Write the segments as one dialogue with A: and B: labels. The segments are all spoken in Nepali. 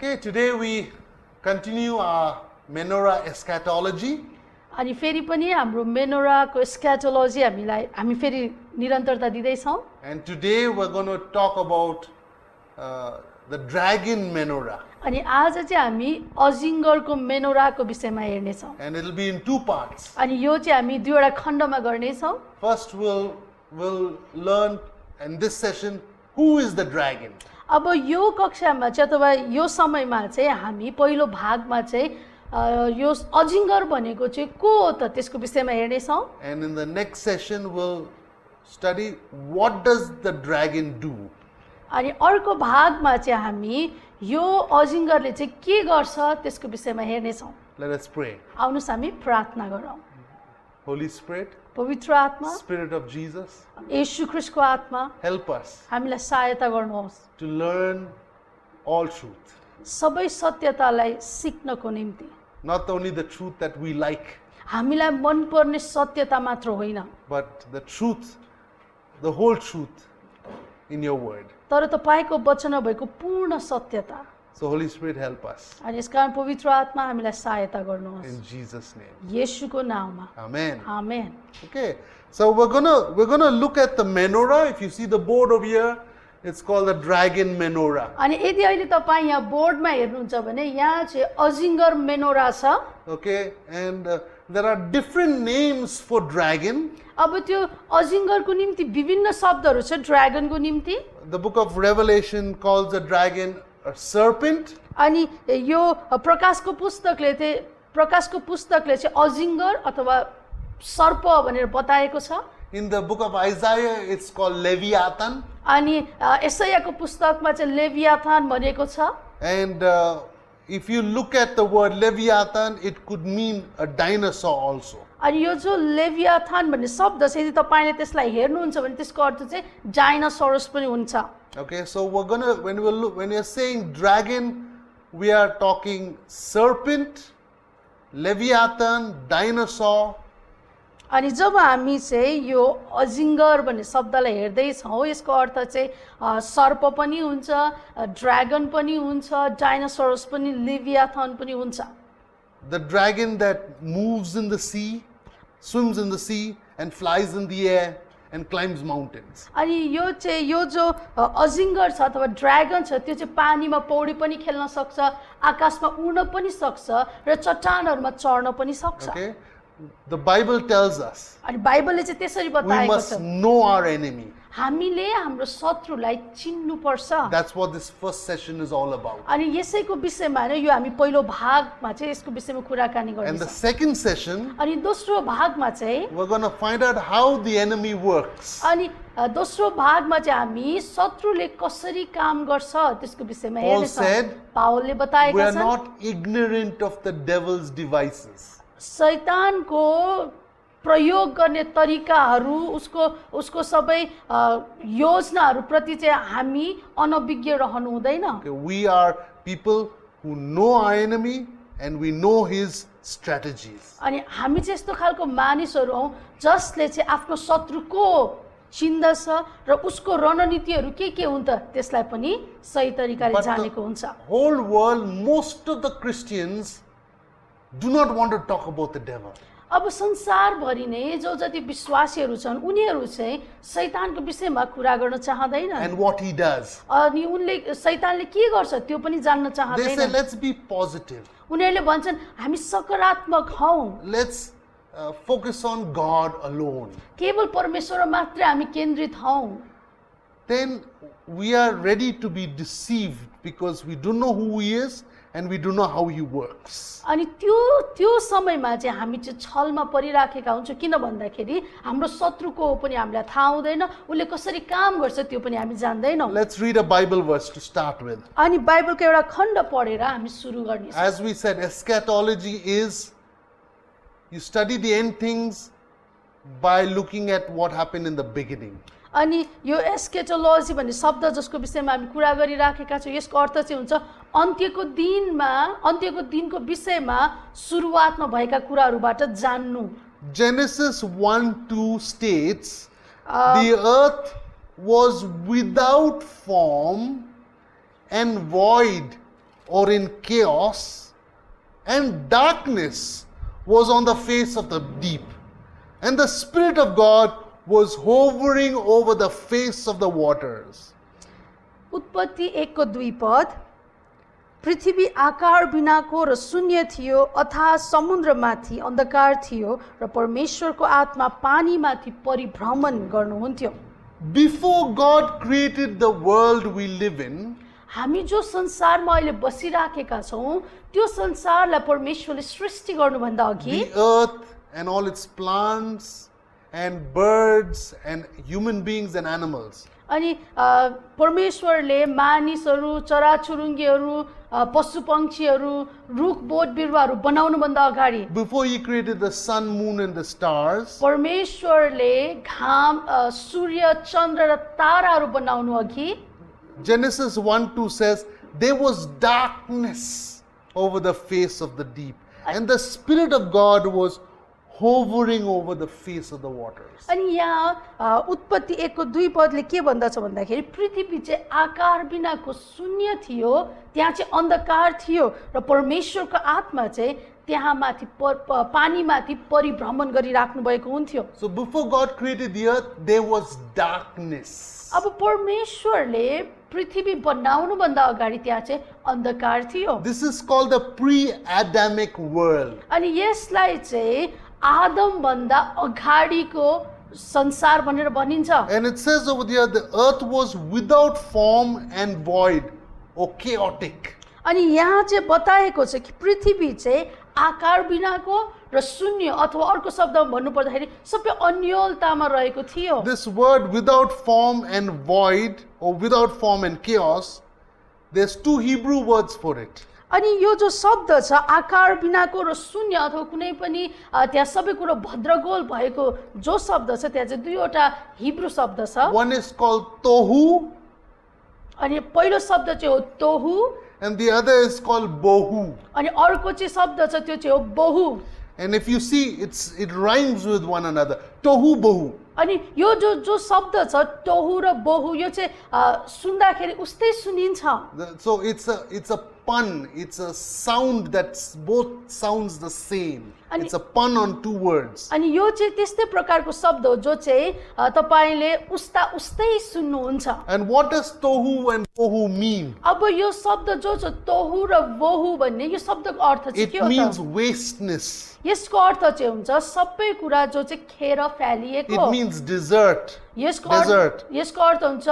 A: Okay, today we continue our menorah eschatology.
B: अनि फेरि पनि हाम्रो मेनोराको स्क्याटोलोजी हामी फेरि निरन्तरता दिँदैछौँ
A: And today we're going to talk about the dragon menorah.
B: अनि आज चाहिँ हामी अजिङ्गरको मेनोराको विषयमा हेर्नेछौँ
A: And it'll be in two parts.
B: अनि यो चाहिँ हामी दुईवटा खण्डमा गर्नेछौँ
A: First we'll learn in this session who is the dragon.
B: अब यो कक्षामा चाहिँ अथवा यो समयमा चाहिँ हामी पहिलो भागमा चाहिँ यो अजिङ्गर भनेको चाहिँ को हो त त्यसको विषयमा हेर्नेछौँ
A: And in the next session we'll study what does the dragon do.
B: अनि अर्को भागमा चाहिँ हामी यो अजिङ्गरले चाहिँ के गर्छ त्यसको विषयमा हेर्नेछौँ
A: Let us pray.
B: आउनुहोस् हामी प्रार्थना गरौँ
A: Holy Spirit,
B: पवित्र आत्मा
A: Spirit of Jesus,
B: येशू ख्रीष्टको आत्मा
A: help us
B: हामीलाई सहायता गर्नुहोस्
A: to learn all truth.
B: सबै सत्यतालाई सिक्नको निम्ति
A: Not only the truth that we like,
B: हामीलाई मनपर्ने सत्यता मात्र होइन
A: but the truth, the whole truth in your word.
B: तर तपाईँको वचनमा भएको पूर्ण सत्यता
A: So Holy Spirit, help us.
B: अनि यसकारण पवित्र आत्मा हामीलाई सहायता गर्नुहोस्
A: In Jesus' name.
B: येशूको नाउँमा
A: Amen.
B: Amen
A: Okay. So we're gonna look at the menorah. If you see the board over here, it's called the dragon menorah.
B: अनि यदि अहिले तपाईँ यहाँ बोर्डमा हेर्नुहुन्छ भने यहाँ चाहिँ अजिङ्गर मेनोरा छ
A: Okay. And there are different names for dragon.
B: अब त्यो अजिङ्गरको निम्ति विभिन्न शब्दहरू छ ड्र्यागनको निम्ति
A: The book of Revelation calls the dragon a serpent.
B: अनि यो प्रकाशको पुस्तकले चाहिँ अजिङ्गर अथवा सर्प भनेर बताएको छ
A: In the book of Isaiah, it's called Leviathan.
B: अनि एसायाको पुस्तकमा चाहिँ लेभियाथान भनेको छ
A: And if you look at the word Leviathan, it could mean a dinosaur also.
B: अनि यो जो लेभियाथान भन्ने शब्द छ यदि तपाईँले त्यसलाई हेर्नुहुन्छ भने त्यसको अर्थ चाहिँ डाइनासोरस पनि हुन्छ
A: Okay, so when we are saying dragon, we are talking serpent, Leviathan, dinosaur.
B: अनि जब हामी चाहिँ यो अजिङ्गर भन्ने शब्दलाई हेर्दैछौँ यसको अर्थ चाहिँ सर्प पनि हुन्छ ड्र्यागन पनि हुन्छ डाइनासोरस पनि लेभियाथान पनि हुन्छ
A: The dragon that moves in the sea, swims in the sea, and flies in the air and climbs mountains.
B: अनि यो जो अजिङ्गर छ अथवा ड्र्यागन छ त्यो चाहिँ पानीमा पौडी पनि खेल्न सक्छ आकाशमा उड्न पनि सक्छ र चट्टानहरूमा चढ्न पनि सक्छ
A: Okay, the Bible tells us
B: अनि बाइबलले चाहिँ त्यसरी
A: we
B: बताएको
A: must
B: छ
A: know our enemy.
B: हामीले हाम्रो शत्रुलाई चिन्नु पर्छ
A: That's what this first session is all about.
B: अनि यसैको विषयमा नै यो हामी पहिलो भागमा चाहिँ यसको विषयमा कुराकानी
A: And the
B: गर्छौँ
A: second session,
B: अनि दोस्रो भागमा चाहिँ
A: we're going to find out how the enemy works.
B: अनि दोस्रो भागमा चाहिँ हामी शत्रुले कसरी काम गर्छ त्यसको विषयमा
A: Paul
B: हेर्नेछौँ
A: said,
B: पावलले
A: We
B: बताएका
A: are
B: छन्
A: not ignorant of the devil's devices.
B: शैतानको प्रयोग गर्ने तरिकाहरू उसको सबै योजनाहरू प्रति चाहिँ हामी अनभिज्ञ रहनु हुँदैन
A: Okay, we are people who know our enemy and we know his strategies.
B: अनि हामी चाहिँ यस्तो खालको मानिसहरू हौँ जसले चाहिँ आफ्नो शत्रुको चिन्दछ र उसको रणनीतिहरू के हुन् त त्यसलाई पनि सही तरिकाले
A: But
B: जानेको
A: the
B: हुन्छ
A: whole world, most of the Christians do not want to talk about the devil.
B: अब संसारभरि नै जो जति विश्वासीहरू छन् उनीहरू चाहिँ शैतानको विषयमा कुरा गर्न चाहँदैन
A: And what he does.
B: अनि उनले शैतानले के गर्छ त्यो पनि जान्न
A: They say,
B: चाहँदैन
A: let's be positive.
B: उनीहरूले भन्छन् हामी सकारात्मक हौँ
A: Let's focus on God alone.
B: केवल परमेश्वर मात्रै हामी केन्द्रित हौँ
A: Then we are ready to be deceived because we don't know who he is and we don't know how he works.
B: अनि त्यो समयमा चाहिँ हामी चाहिँ छलमा परिराखेका हुन्छौँ किन भन्दाखेरि हाम्रो शत्रुको पनि हामीलाई थाहा हुँदैन उसले कसरी काम गर्छ त्यो पनि हामी जान्दैनौँ
A: Let's read a Bible verse to start with.
B: अनि बाइबलको एउटा खण्ड पढेर हामी सुरु गर्नेछौँ
A: As we said, eschatology is you study the end things by looking at what happened in the beginning.
B: अनि यो एस्केटोलोजी भन्ने शब्द जसको विषयमा हामी कुरा गरिराखेका छौँ यसको अर्थ चाहिँ हुन्छ अन्त्यको दिनको विषयमा सुरुवातमा भएका कुराहरूबाट जान्नु
A: Genesis 1:2 states, the earth was without form and void, or in chaos, and darkness was on the face of the deep, and the Spirit of God was hovering over the face of the waters.
B: उत्पत्ति 1:2 पद, पृथ्वी आकार बिनाको र शून्य थियो, अथाह समुद्रमाथि अन्धकार थियो र परमेश्वरको आत्मा पानीमाथि परिभ्रमण गर्नुहुन्थ्यो।
A: Before God created the world we live in,
B: हामी जो संसारमा अहिले बसिराखेका छौँ त्यो संसारलाई परमेश्वरले सृष्टि गर्नुभन्दा अघि
A: the earth and all its plants and birds and human beings and animals,
B: अनि परमेश्वरले मानिसहरू, चराचुरुङ्गीहरू, पशु पक्षीहरू, रुख बोट बिरुवाहरू बनाउनुभन्दा अगाडि
A: before He created the sun, moon, and the stars,
B: परमेश्वरले घाम, सूर्य, चन्द्र र ताराहरू बनाउनु अघि
A: Genesis 1:2 says, there was darkness over the face of the deep, and the Spirit of God was hovering over the face of the waters.
B: अनि यहाँ उत्पत्ति 1:2 पदले के भन्दछ भन्दाखेरि पृथ्वी चाहिँ आकार बिनाको शून्य थियो, त्यहाँ चाहिँ अन्धकार थियो र परमेश्वरको आत्मा चाहिँ त्यहाँ माथि पानीमाथि परिभ्रमण गरिराख्नु भएको हुन्थ्यो।
A: So before God created the earth, there was darkness.
B: अब परमेश्वरले पृथ्वी बनाउनु भन्दा अगाडि त्यहाँ चाहिँ अन्धकार थियो।
A: This is called the pre-Adamic world.
B: अनि यसलाई चाहिँ आदम भन्दा अगाडिको संसार भनेर भनिन्छ।
A: And it says over there, the earth was without form and void or chaotic.
B: अनि यहाँ चाहिँ बताएको छ कि पृथ्वी चाहिँ आकार बिनाको र शून्य, अथवा अर्को शब्दमा भन्नु पर्दाखेरि सबै अन्योलतामा रहेको थियो।
A: This word without form and void or without form and chaos, there's two Hebrew words for it.
B: अनि यो जो शब्द छ आकार बिनाको र शून्य अथवा कुनै पनि त्यहाँ सबै कुरो भद्रगोल भएको जो शब्द छ त्यहाँ चाहिँ दुईवटा हिब्रू शब्द छ।
A: One is called tohu
B: अनि पहिलो शब्द चाहिँ हो तोहु
A: and the other is called bohu.
B: अनि अर्को चाहिँ शब्द छ त्यो चाहिँ हो बहु।
A: And if you see, it rhymes with one another. Tohu bohu.
B: अनि यो जो शब्द छ तोहु र बहु यो चाहिँ सुन्दाखेरि उस्तै सुनिन्छ।
A: So it's a pun. It's a sound that's both sounds the same.
B: And
A: It's a pun on two words.
B: अनि यो चाहिँ त्यस्तै प्रकारको शब्द हो जो चाहिँ तपाईले उस्तै सुन्नुहुन्छ।
A: And what does tohu and bohu mean?
B: अब यो शब्द जो छ तोहु र बहु भन्ने यो शब्दको अर्थ चाहिँ
A: It
B: के हो
A: means
B: त?
A: wasteness.
B: यसको अर्थ चाहिँ हुन्छ सबै कुरा जो चाहिँ खेर फैलिएको।
A: It means desert.
B: यसको
A: desert.
B: अर्थ हुन्छ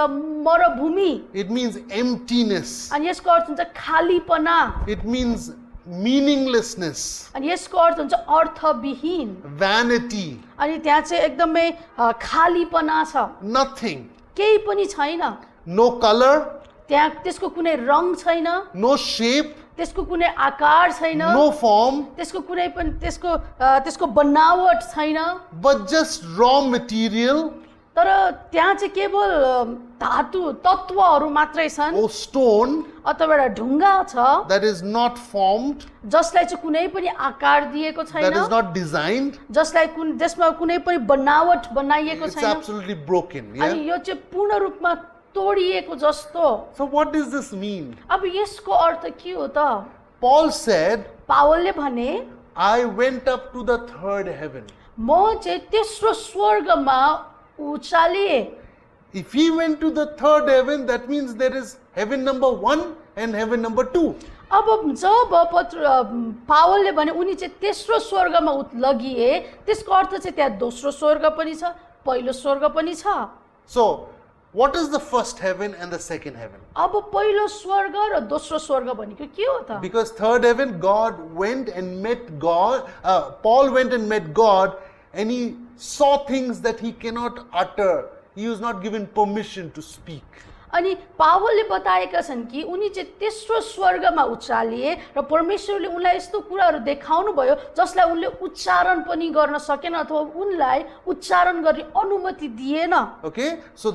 B: मरुभूमि।
A: It means emptiness.
B: अनि यसको अर्थ हुन्छ खालीपना।
A: It means meaninglessness,
B: अनि यसको अर्थ हुन्छ अर्थविहीन।
A: vanity,
B: अनि त्यहाँ चाहिँ एकदमै खालीपना छ,
A: nothing,
B: केही पनि छैन।
A: no color,
B: त्यहाँ त्यसको कुनै रङ छैन,
A: no shape,
B: त्यसको कुनै आकार छैन,
A: no form,
B: त्यसको कुनै पनि त्यसको बनावट छैन,
A: but just raw material
B: तर त्यहाँ चाहिँ केवल धातु तत्त्वहरू मात्रै छन्
A: or stone
B: अथवा एउटा ढुङ्गा छ
A: that is not formed,
B: जसलाई चाहिँ कुनै पनि आकार दिएको
A: that is
B: छैन,
A: not designed.
B: जसलाई त्यसमा कुनै पनि बनावट बनाइएको
A: It's
B: छैन,
A: absolutely broken.
B: अनि
A: Yeah.
B: यो चाहिँ पूर्ण रूपमा तोडिएको जस्तो।
A: So what does this mean?
B: अब यसको अर्थ के हो त?
A: Paul said,
B: पावलले भने
A: I went up to the third heaven.
B: म चाहिँ तेस्रो स्वर्गमा उचालिए।
A: If he went to the third heaven, that means there is heaven number 1 and heaven number 2.
B: अब जब पावलले भने उनी चाहिँ तेस्रो स्वर्गमा लगिए त्यसको अर्थ चाहिँ त्यहाँ दोस्रो स्वर्ग पनि छ, पहिलो स्वर्ग पनि छ।
A: So, what is the first heaven and the second heaven?
B: अब पहिलो स्वर्ग र दोस्रो स्वर्ग भनेको के हो त?
A: Because third heaven, God went and met God. Paul went and met God, and he saw things that he cannot utter. He was not given permission to speak.
B: अनि पावलले बताएका छन् कि उनी चाहिँ तेस्रो स्वर्गमा उचालिए र परमेश्वरले उनलाई यस्तो कुराहरू देखाउनु भयो जसलाई उनले उच्चारण पनि गर्न सकेन अथवा उनलाई उच्चारण गर्ने अनुमति दिएन।
A: Okay, so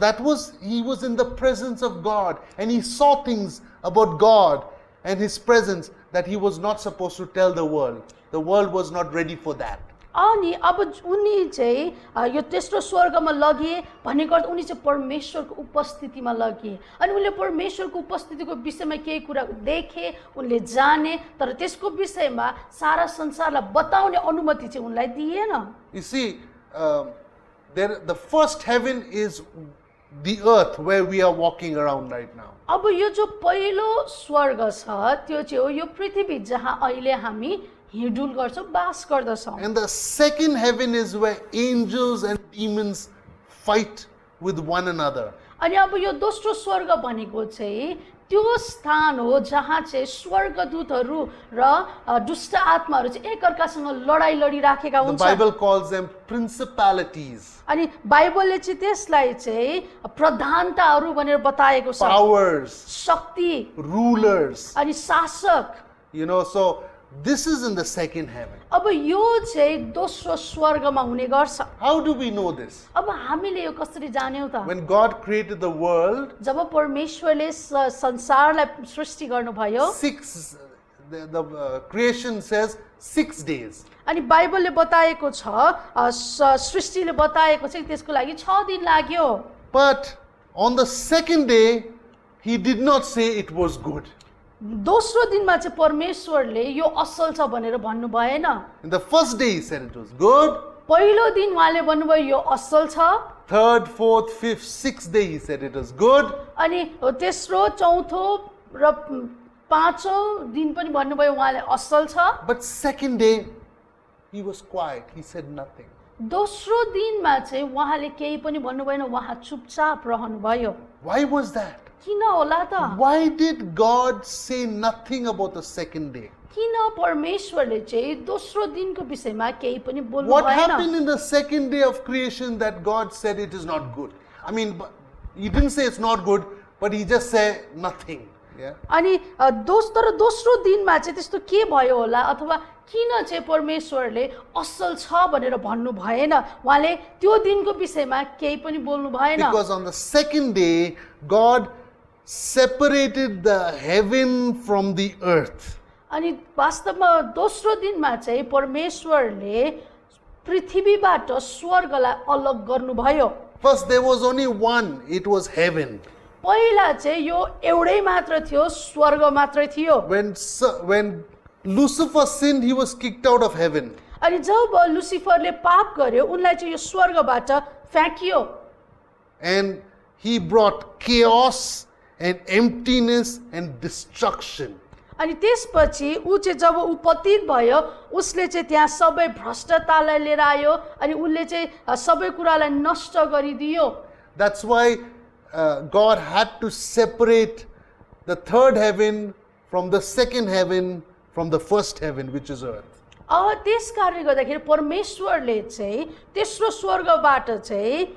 A: he was in the presence of God, and he saw things about God and his presence that he was not supposed to tell the world. The world was not ready for that.
B: अनि अब उनी चाहिँ यो तेस्रो स्वर्गमा लगिए भनेको अर्थ उनी चाहिँ परमेश्वरको उपस्थितिमा लगिए अनि उनले परमेश्वरको उपस्थितिको विषयमा केही कुरा देखे उनले जाने तर त्यसको विषयमा सारा संसारलाई बताउने अनुमति चाहिँ उनलाई दिएन
A: You see, the first heaven is the earth where we are walking around right now.
B: अब यो जो पहिलो स्वर्ग छ त्यो चाहिँ हो यो पृथ्वी जहाँ अहिले हामी हिँडुल गर्छौँ बास गर्दछौँ
A: And the second heaven is where angels and demons fight with one another.
B: अनि अब यो दोस्रो स्वर्ग भनेको चाहिँ त्यो स्थान हो जहाँ चाहिँ स्वर्गदूतहरू र दुष्ट आत्माहरू चाहिँ एकअर्कासँग लडाइँ लडिराखेका
A: The
B: हुन्छ
A: Bible calls them principalities,
B: अनि बाइबलले चाहिँ त्यसलाई चाहिँ प्रधानताहरू भनेर बताएको छ
A: powers,
B: शक्ति
A: rulers.
B: अनि शासक
A: So this is in the second heaven.
B: अब यो चाहिँ दोस्रो स्वर्गमा हुने गर्छ
A: How do we know this?
B: अब हामीले यो कसरी जान्यौँ त
A: When God created the world,
B: जब परमेश्वरले संसारलाई सृष्टि गर्नुभयो
A: the creation says 6 days.
B: अनि बाइबलले बताएको छ सृष्टिले बताएको छ त्यसको लागि 6 दिन लाग्यो
A: But on the second day, he did not say it was good.
B: दोस्रो दिनमा चाहिँ परमेश्वरले यो असल छ भनेर भन्नु भएन
A: In the first day, he said it was good.
B: पहिलो दिन उहाँले भन्नुभयो यो असल छ
A: Third, fourth, fifth, sixth day, he said it was good.
B: अनि तेस्रो चौथो र पाँचौँ दिन पनि भन्नुभयो उहाँले असल छ
A: But second day, he was quiet. He said nothing.
B: दोस्रो दिनमा चाहिँ उहाँले केही पनि भन्नु भएन उहाँ चुपचाप रहनुभयो
A: Why was that?
B: किन होला त
A: Why did God say nothing about the second day?
B: किन परमेश्वरले चाहिँ दोस्रो दिनको विषयमा केही पनि बोल्नु
A: What
B: भएन
A: happened in the second day of creation that God said it is not good? I mean, he didn't say it's not good, but he just said nothing. Yeah.
B: अनि तर दोस्रो दिनमा चाहिँ त्यस्तो के भयो होला अथवा किन चाहिँ परमेश्वरले असल छ भनेर भन्नु भएन उहाँले त्यो दिनको विषयमा केही पनि बोल्नु भएन
A: Because on the second day, God separated the heaven from the earth.
B: अनि वास्तवमा दोस्रो दिनमा चाहिँ परमेश्वरले पृथ्वीबाट स्वर्गलाई अलग गर्नुभयो
A: First, there was only one, it was heaven.
B: पहिला चाहिँ यो एउटै मात्र थियो स्वर्ग मात्रै थियो
A: When Lucifer sinned, he was kicked out of heaven.
B: अनि जब लुसिफरले पाप गर्यो उनलाई चाहिँ यो स्वर्गबाट फ्याँकियो
A: And he brought chaos and emptiness and destruction.
B: अनि त्यसपछि ऊ चाहिँ जब ऊ पतित भयो उसले चाहिँ त्यहाँ सबै भ्रष्टतालाई लिएर आयो अनि उसले चाहिँ सबै कुरालाई नष्ट गरिदियो
A: That's why God had to separate the third heaven from the second heaven from the first heaven, which is earth.
B: अब त्यस कारणले गर्दाखेरि परमेश्वरले चाहिँ तेस्रो स्वर्गबाट चाहिँ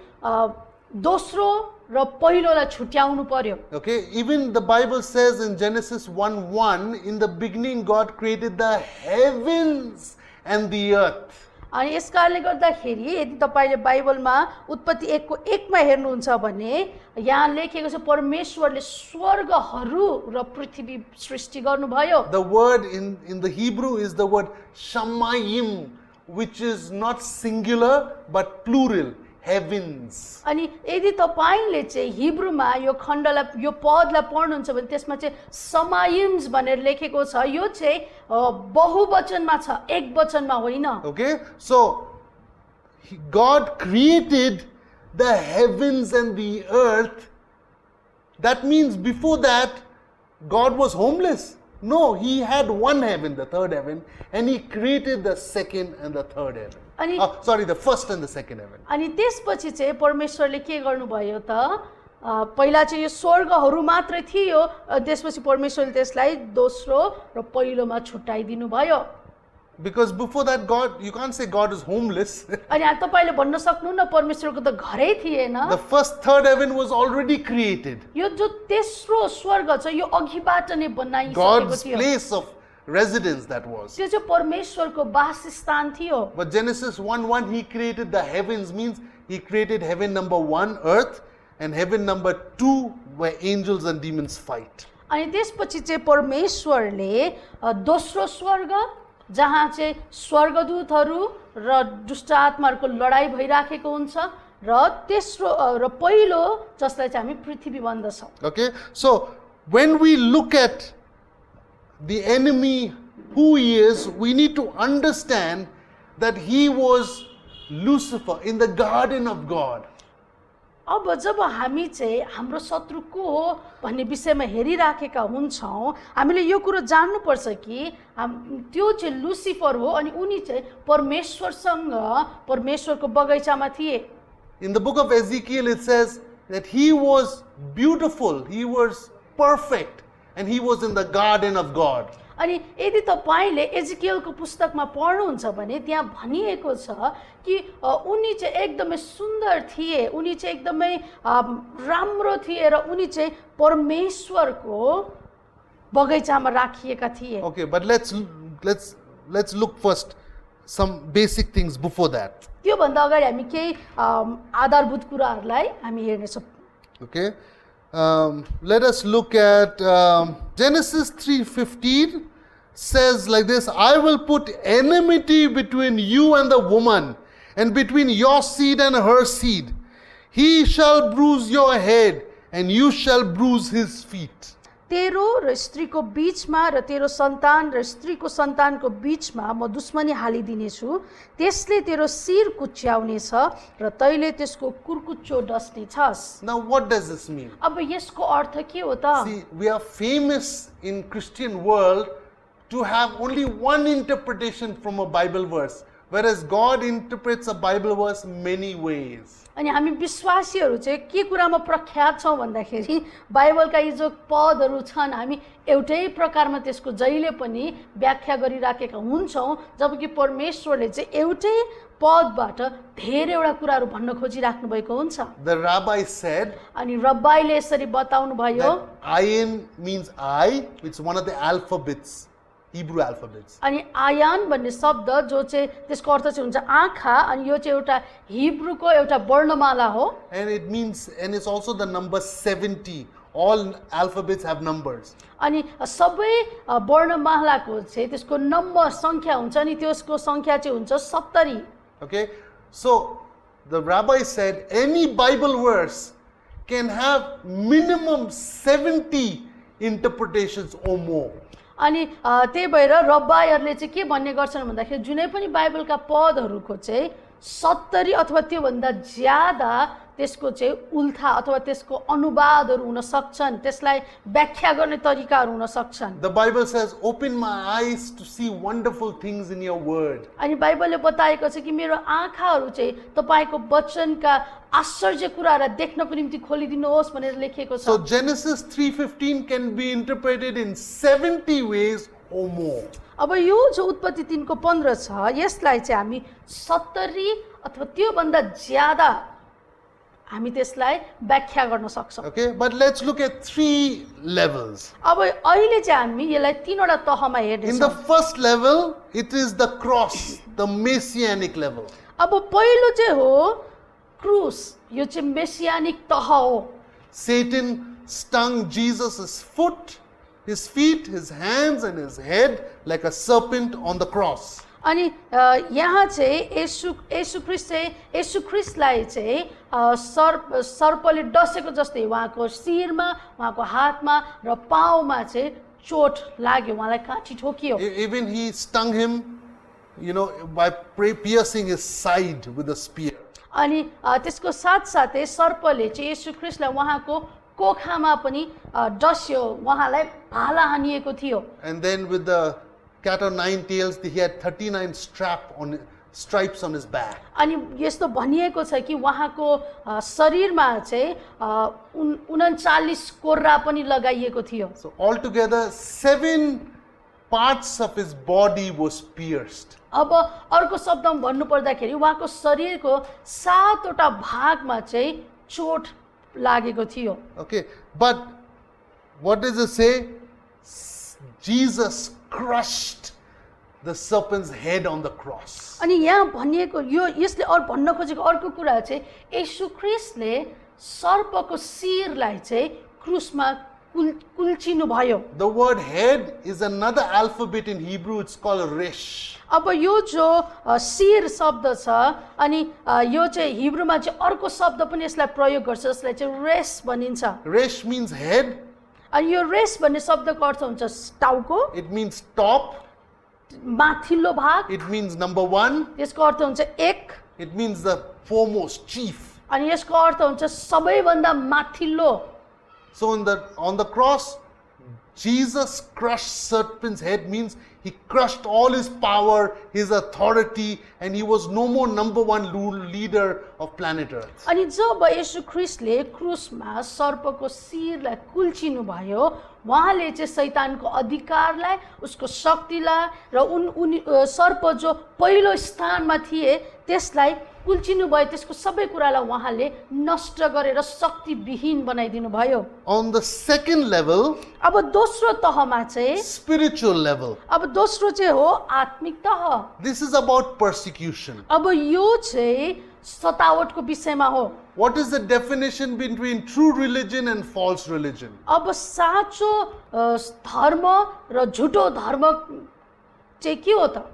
B: दोस्रो र पहिलोलाई छुट्याउनु पर्यो
A: Okay, even the Bible says in Genesis 1:1, in the beginning God created the heavens and the earth.
B: अनि यस कारणले गर्दाखेरि यदि तपाईँले बाइबलमा उत्पत्ति 1:1मा हेर्नुहुन्छ भने यहाँ लेखेको छ परमेश्वरले स्वर्गहरू र पृथ्वी सृष्टि गर्नुभयो
A: The word in the Hebrew is the word shamayim, which is not singular but plural, heavens.
B: अनि यदि तपाईँले चाहिँ हिब्रूमा यो खण्डलाई यो पदलाई पढ्नुहुन्छ भने त्यसमा चाहिँ समाइम्स भनेर लेखेको छ यो चाहिँ बहुवचनमा छ एक वचनमा होइन
A: Okay, so God created the heavens and the earth. That means before that, God was homeless. No, he had one heaven, the third heaven, and he created the second and the third heaven. The first and the second heaven.
B: अनि त्यसपछि चाहिँ परमेश्वरले के गर्नुभयो त पहिला चाहिँ यो स्वर्गहरू मात्रै थियो त्यसपछि परमेश्वरले त्यसलाई दोस्रो र पहिलोमा छुट्याइदिनु भयो
A: Because before that, God, you can't say God is homeless.
B: अनि तपाईँले भन्न सक्नुहुन्न परमेश्वरको त घरै थिएन
A: The first, third heaven was already created.
B: यो जो तेस्रो स्वर्ग छ यो अघिबाट नै बनाइसकेको
A: God's
B: थियो
A: place of residence that was.
B: त्यो चाहिँ परमेश्वरको वासस्थान थियो
A: But Genesis 1:1, he created the heavens, means he created heaven number 1, earth, and heaven number 2, where angels and demons fight.
B: अनि त्यसपछि चाहिँ परमेश्वरले दोस्रो स्वर्ग जहाँ चाहिँ स्वर्गदूतहरू र दुष्ट आत्माहरूको लडाइँ भइराखेको हुन्छ र तेस्रो र पहिलो जसलाई चाहिँ हामी पृथ्वी भन्दछौँ।
A: Okay, so when we look at the enemy, who he is, we need to understand that he was Lucifer in the garden of God.
B: अब जब हामी चाहिँ हाम्रो शत्रु को हो भन्ने विषयमा हेरिराखेका हुन्छौँ, हामीले यो कुरो जान्नुपर्छ कि त्यो चाहिँ लुसिफर हो अनि उनी चाहिँ परमेश्वरसँग परमेश्वरको बगैँचामा थिए।
A: In the book of Ezekiel, it says that he was beautiful, he was perfect, and he was in the garden of God.
B: अनि यदि तपाईले एजिकियलको पुस्तकमा पढ्नुहुन्छ भने त्यहाँ भनिएको छ कि उनी चाहिँ एकदमै सुन्दर थिए, उनी चाहिँ एकदमै राम्रो थिए र उनी चाहिँ परमेश्वरको बगैँचामा राखिएका थिए।
A: Okay, but let's look first some basic things before that.
B: त्यो भन्दा अगाडि हामी केही आधारभूत कुराहरूलाई हामी हेर्नेछौँ।
A: Okay, let us look at Genesis 3:15 says like this: I will put enmity between you and the woman, and between your seed and her seed. He shall bruise your head, and you shall bruise his feet.
B: तेरो र स्त्रीको बीचमा र तेरो सन्तान र स्त्रीको सन्तानको बीचमा म दुश्मनी हालिदिनेछु, त्यसले तेरो शिर कुच्याउनेछ र तैले त्यसको कुर्कुच्चो डस्नेछस्।
A: Now, what does this mean?
B: अब यसको अर्थ के हो त?
A: See, we are famous in Christian world to have only one interpretation from a Bible verse, whereas God interprets a Bible verse many ways.
B: अनि हामी विश्वासीहरू चाहिँ के कुरामा प्रख्यात छौँ भन्दाखेरि बाइबलका यी जो पदहरू छन् हामी एउटै प्रकारमा त्यसको जहिले पनि व्याख्या गरिराखेका हुन्छौँ, जबकि परमेश्वरले चाहिँ एउटै पदबाट धेरैवटा कुराहरू भन्न खोजिराख्नु भएको हुन्छ।
A: The rabbi said
B: अनि रब्बाइले यसरी बताउनु भयो,
A: that ayin means eye, which is one of the alphabets, Hebrew alphabets.
B: अनि आयान भन्ने शब्द जो चाहिँ त्यसको अर्थ चाहिँ हुन्छ आँखा, अनि यो चाहिँ एउटा हिब्रूको एउटा वर्णमाला हो।
A: And it means, and it's also the number 70. All alphabets have numbers.
B: अनि सबै वर्णमालाको चाहिँ त्यसको नम्बर सङ्ख्या हुन्छ अनि त्यसको सङ्ख्या चाहिँ हुन्छ 70।
A: Okay, so the rabbi said any Bible verse can have minimum 70 interpretations or more.
B: अनि त्यही भएर रब्बाइहरूले चाहिँ के भन्ने गर्छन् भन्दाखेरि जुनै पनि बाइबलका पदहरूको चाहिँ 70 अथवा त्योभन्दा ज्यादा त्यसको चाहिँ उल्था अथवा त्यसको अनुवादहरू हुन सक्छन्, त्यसलाई व्याख्या गर्ने तरिकाहरू हुन सक्छन्।
A: The Bible says, open my eyes to see wonderful things in your word.
B: अनि बाइबलले बताएको छ कि मेरो आँखाहरू चाहिँ तपाईको वचनका आश्चर्य कुराहरूलाई देख्नको निम्ति खोलिदिनुहोस् भनेर लेखिएको छ।
A: So Genesis 3:15 can be interpreted in 70 ways or more.
B: अब यो जो उत्पत्ति 3 को 15 छ यसलाई चाहिँ हामी 70 अथवा त्योभन्दा ज्यादा हामी त्यसलाई व्याख्या गर्न सक्छौँ।
A: Okay, but let's look at 3 levels.
B: अब अहिले चाहिँ हामी यसलाई 3वटा तहमा
A: In the
B: हेर्नेछौँ।
A: first level, it is the cross, the messianic level.
B: अब पहिलो चाहिँ हो क्रुस, यो चाहिँ मेसियानिक तह हो।
A: Satan stung Jesus' foot, his feet, his hands, and his head like a serpent on the cross.
B: अनि यहाँ चाहिँ येशू ख्रिस्टलाई चाहिँ सर्पले डसेको जस्तै उहाँको शिरमा, उहाँको हातमा र पाउमा चाहिँ चोट लाग्यो, उहाँलाई काँटी ठोकियो।
A: Even he stung him, by piercing his side with a spear.
B: अनि त्यसको साथसाथै सर्पले चाहिँ येशू ख्रिस्टलाई उहाँको कोखामा पनि डस्यो, उहाँलाई भाला हानिएको थियो।
A: And then with the cat o' nine tails, he had 39 stripes on his back.
B: अनि यस्तो भनिएको छ कि उहाँको शरीरमा चाहिँ 39 कोर्रा पनि लगाइएको थियो।
A: So altogether 7 parts of his body was pierced.
B: अब अर्को शब्दमा भन्नु पर्दाखेरि उहाँको शरीरको 7वटा भागमा चाहिँ चोट लागेको थियो।
A: Okay, but what does it say? Jesus crushed the serpent's head on the cross.
B: अनि यहाँ भनिएको यो यसले भन्न खोजेको अर्को कुरा चाहिँ येशू ख्रिस्टले सर्पको शिरलाई चाहिँ क्रुसमा कुल्चिनु भयो।
A: The word head is another alphabet in Hebrew. It's called resh.
B: अब यो जो शिर शब्द छ अनि यो चाहिँ हिब्रूमा चाहिँ अर्को शब्द पनि यसलाई प्रयोग गर्छ जसलाई चाहिँ रेस भनिन्छ।
A: Resh means head.
B: अनि यो रेस भन्ने शब्दको अर्थ हुन्छ टाउको,
A: It means top.
B: माथिल्लो भाग,
A: It means number one.
B: त्यसको अर्थ हुन्छ एक,
A: It means the foremost, chief.
B: अनि यसको अर्थ हुन्छ सबैभन्दा माथिल्लो।
A: So on the cross, Jesus crushed serpent's head, means he crushed all his power, his authority, and he was no more number one leader of planet Earth.
B: अनि जब येशू ख्रिस्टले क्रुसमा सर्पको शिरलाई कुल्चिनु भयो, उहाँले चाहिँ शैतानको अधिकारलाई, उसको शक्तिलाई र सर्प जो पहिलो स्थानमा थिए त्यसलाई कुल्चिनु भयो, त्यसको सबै कुरालाई उहाँले नष्ट गरेर शक्तिविहीन बनाइदिनु भयो।
A: On the second level,
B: अब दोस्रो तहमा चाहिँ
A: spiritual level,
B: अब दोस्रो चाहिँ हो आत्मिक तह।
A: this is about persecution.
B: अब यो चाहिँ सतावटको विषयमा हो।
A: What is the definition between true religion and false religion?
B: अब साँचो धर्म र झुटो धर्म चाहिँ के हो त?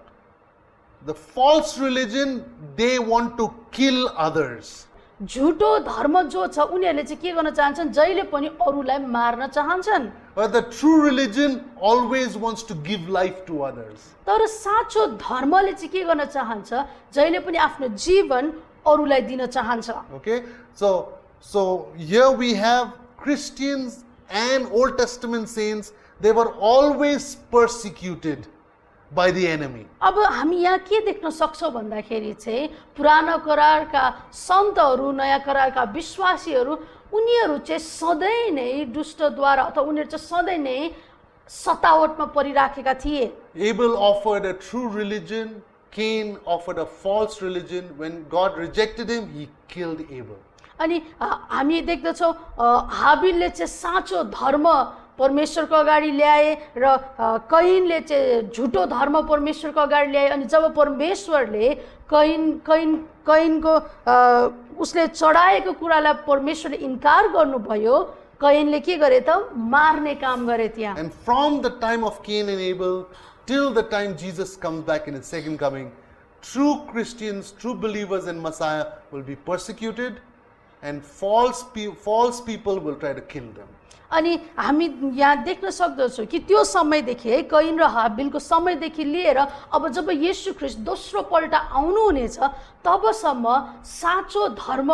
A: The false religion, they want to kill others.
B: झुटो धर्म जो छ उनीहरूले चाहिँ के गर्न चाहन्छन्, जहिले पनि अरूलाई मार्न चाहन्छन्।
A: But the true religion always wants to give life to others.
B: तर साँचो धर्मले चाहिँ के गर्न चाहन्छ, जहिले पनि आफ्नो जीवन अरूलाई दिन चाहन्छ।
A: Okay, so here we have Christians and Old Testament saints. They were always persecuted by the enemy.
B: अब हामी यहाँ के देख्न सक्छौँ भन्दाखेरि चाहिँ पुरानो करारका सन्तहरू, नयाँ करारका विश्वासीहरू, उनीहरू चाहिँ सधैँ नै दुष्टद्वारा अथवा उनीहरू चाहिँ सधैँ नै सतावटमा परिराखेका थिए।
A: Abel offered a true religion. Cain offered a false religion. When God rejected him, he killed Abel.
B: अनि हामी देख्दछौँ हाबिलले चाहिँ साँचो धर्म परमेश्वरको अगाडि ल्याए र कैनले चाहिँ झुटो धर्म परमेश्वरको अगाडि ल्याए। अनि जब परमेश्वरले कैनको उसले चढाएको कुरालाई परमेश्वरले इन्कार गर्नुभयो, कैनले के गरे त? मार्ने काम गरे त्यहाँ।
A: And from the time of Cain and Abel till the time Jesus comes back in his second coming, true Christians, true believers in Messiah will be persecuted, and false people will try to kill them.
B: अनि हामी यहाँ देख्न सक्दछौँ कि त्यो समयदेखि है, कैन र हाबिलको समयदेखि लिएर अब जब येशू ख्रिस्ट दोस्रो पल्ट आउनुहुनेछ तबसम्म साँचो धर्म